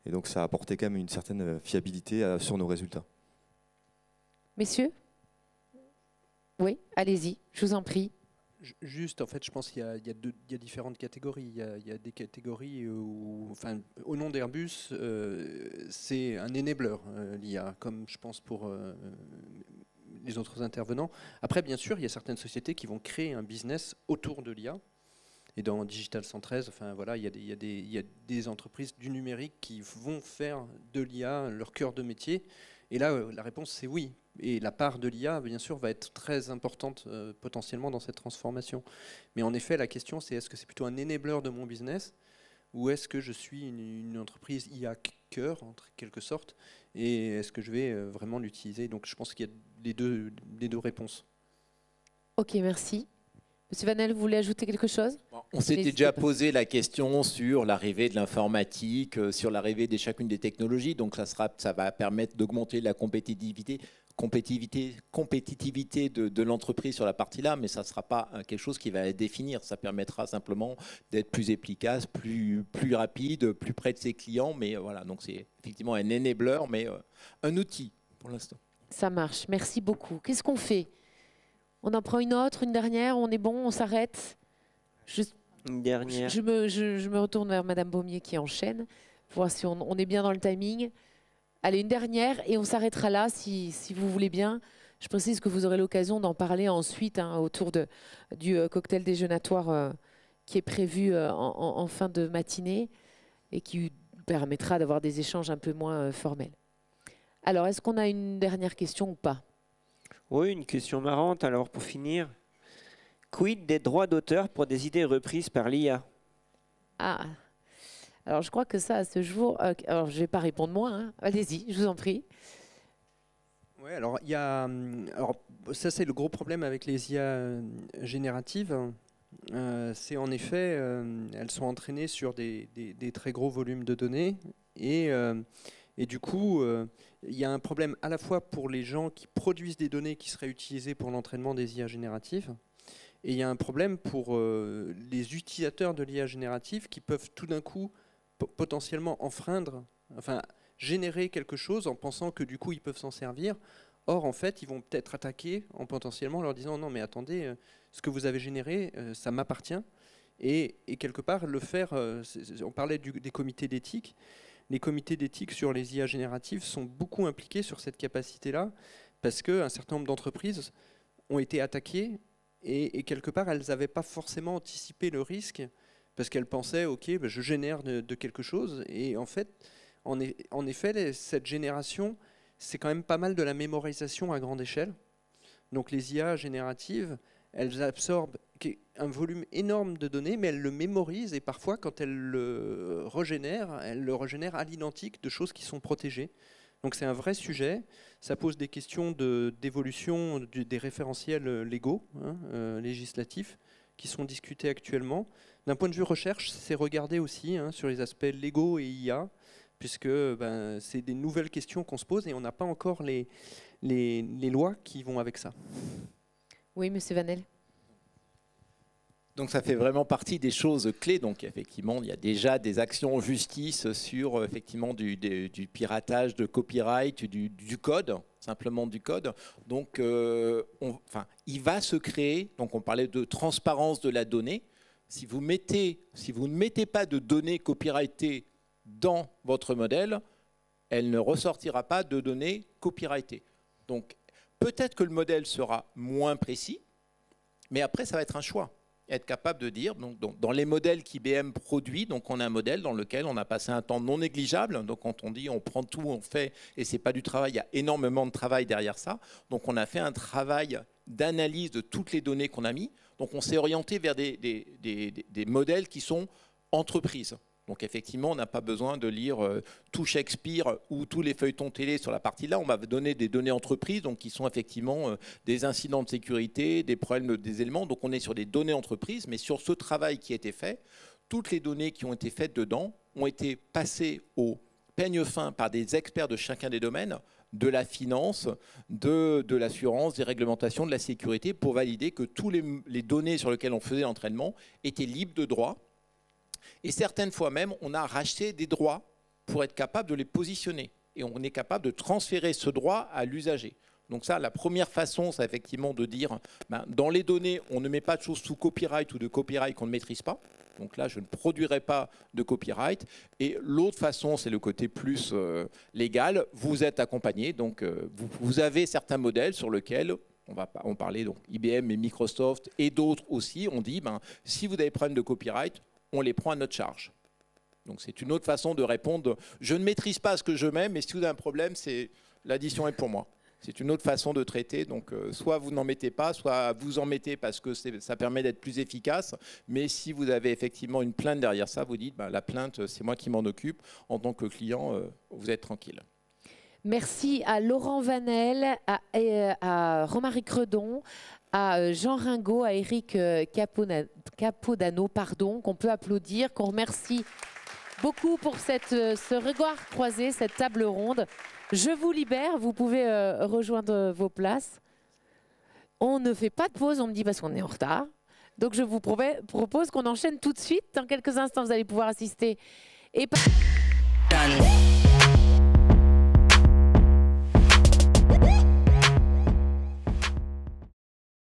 Et donc ça a apporté quand même une certaine fiabilité sur nos résultats. Messieurs? Oui, allez-y, je vous en prie. Juste, en fait, je pense qu'il y a différentes catégories. Il y a des catégories où, enfin, au nom d'Airbus, c'est un enabler, l'IA, comme je pense pour les autres intervenants. Après, bien sûr, il y a certaines sociétés qui vont créer un business autour de l'IA. Et dans Digital 113, enfin, voilà, il y a des entreprises du numérique qui vont faire de l'IA leur cœur de métier. Et là, la réponse, c'est oui. Et la part de l'IA, bien sûr, va être très importante potentiellement dans cette transformation. Mais en effet, la question, c'est est-ce que c'est plutôt un enabler de mon business ou est-ce que je suis une entreprise IA cœur, en quelque sorte, et est-ce que je vais vraiment l'utiliser? Donc, je pense qu'il y a les deux réponses. Ok, merci. Monsieur Vanel, vous voulez ajouter quelque chose? On s'était déjà posé la question sur l'arrivée de l'informatique, sur l'arrivée de chacune des technologies. Donc ça va permettre d'augmenter la compétitivité de l'entreprise sur la partie là, mais ça ne sera pas quelque chose qui va la définir. Ça permettra simplement d'être plus efficace, plus rapide, plus près de ses clients. Mais voilà, donc c'est effectivement un enabler, mais un outil pour l'instant. Ça marche. Merci beaucoup. Qu'est-ce qu'on fait? On en prend une autre, une dernière, on est bon, on s'arrête? Une dernière. Je me retourne vers Madame Baumier qui enchaîne, pour voir si on est bien dans le timing. Allez, une dernière et on s'arrêtera là si vous voulez bien. Je précise que vous aurez l'occasion d'en parler ensuite autour du cocktail déjeunatoire qui est prévu en fin de matinée et qui permettra d'avoir des échanges un peu moins formels. Alors, est-ce qu'on a une dernière question ou pas? Oui, une question marrante. Alors, pour finir, Quid des droits d'auteur pour des idées reprises par l'IA? Ah, alors je crois que ça, à ce jour... alors, je ne vais pas répondre moi, hein. Allez-y, je vous en prie. Ouais, alors, alors ça, c'est le gros problème avec les IA génératives. C'est en effet, elles sont entraînées sur des très gros volumes de données. Et du coup, il y a un problème à la fois pour les gens qui produisent des données qui seraient utilisées pour l'entraînement des IA génératives. Et il y a un problème pour les utilisateurs de l'IA générative qui peuvent tout d'un coup potentiellement enfreindre, enfin générer quelque chose en pensant que du coup ils peuvent s'en servir. Or en fait ils vont peut-être attaquer en potentiellement leur disant non mais attendez, ce que vous avez généré ça m'appartient. Et quelque part le faire, on parlait des comités d'éthique. Les comités d'éthique sur les IA génératives sont beaucoup impliqués sur cette capacité-là parce qu'un certain nombre d'entreprises ont été attaquées. Et quelque part, elles n'avaient pas forcément anticipé le risque parce qu'elles pensaient, ok, ben je génère de quelque chose. Et en fait, en effet, cette génération, c'est quand même pas mal de la mémorisation à grande échelle. Donc les IA génératives, elles absorbent un volume énorme de données, mais elles le mémorisent. Et parfois, quand elles le régénèrent à l'identique de choses qui sont protégées. Donc c'est un vrai sujet, ça pose des questions d'évolution des référentiels légaux, législatifs, qui sont discutés actuellement. D'un point de vue recherche, c'est regardé aussi sur les aspects légaux et IA, puisque c'est des nouvelles questions qu'on se pose et on n'a pas encore les lois qui vont avec ça. Oui, monsieur Vanel. Donc ça fait vraiment partie des choses clés. Donc effectivement, il y a déjà des actions en justice sur effectivement du piratage de copyright, du code, simplement du code. Donc il va se créer, donc on parlait de transparence de la donnée. Si vous ne mettez pas de données copyrightées dans votre modèle, elle ne ressortira pas de données copyrightées. Donc peut-être que le modèle sera moins précis, mais après ça va être un choix. Être capable de dire, donc, dans les modèles qu'IBM produit, donc on a un modèle dans lequel on a passé un temps non négligeable. Donc quand on dit on prend tout, on fait, et c'est pas du travail, il y a énormément de travail derrière ça. Donc on a fait un travail d'analyse de toutes les données qu'on a mis. Donc on s'est orienté vers des modèles qui sont entreprises. Donc effectivement, on n'a pas besoin de lire tout Shakespeare ou tous les feuilletons télé sur la partie là. On va donner des données entreprises, donc qui sont effectivement des incidents de sécurité, des problèmes, des éléments. Donc on est sur des données entreprises, mais sur ce travail qui a été fait, toutes les données qui ont été faites dedans ont été passées au peigne fin par des experts de chacun des domaines, de la finance, de l'assurance, des réglementations, de la sécurité, pour valider que tous les données sur lesquelles on faisait l'entraînement étaient libres de droit. Et certaines fois même, on a racheté des droits pour être capable de les positionner. Et on est capable de transférer ce droit à l'usager. Donc ça, la première façon, c'est effectivement de dire, dans les données, on ne met pas de choses sous copyright ou de copyright qu'on ne maîtrise pas. Donc là, je ne produirai pas de copyright. Et l'autre façon, c'est le côté plus légal. Vous êtes accompagné. Donc vous avez certains modèles sur lesquels... On parlait donc IBM et Microsoft et d'autres aussi. On dit, si vous avez des problèmes de copyright, on les prend à notre charge. Donc c'est une autre façon de répondre. Je ne maîtrise pas ce que je mets, mais si vous avez un problème, l'addition est pour moi. C'est une autre façon de traiter. Donc soit vous n'en mettez pas, soit vous en mettez parce que ça permet d'être plus efficace. Mais si vous avez effectivement une plainte derrière ça, vous dites la plainte, c'est moi qui m'en occupe. En tant que client, vous êtes tranquille. Merci à Laurent Vanel, à Romaric Redon, à Jean Ringot, à Eric Capodano, qu'on peut applaudir, qu'on remercie beaucoup pour ce regard croisé, cette table ronde. Je vous libère, vous pouvez rejoindre vos places. On ne fait pas de pause, on me dit parce qu'on est en retard. Donc je vous propose qu'on enchaîne tout de suite. Dans quelques instants, vous allez pouvoir assister. Et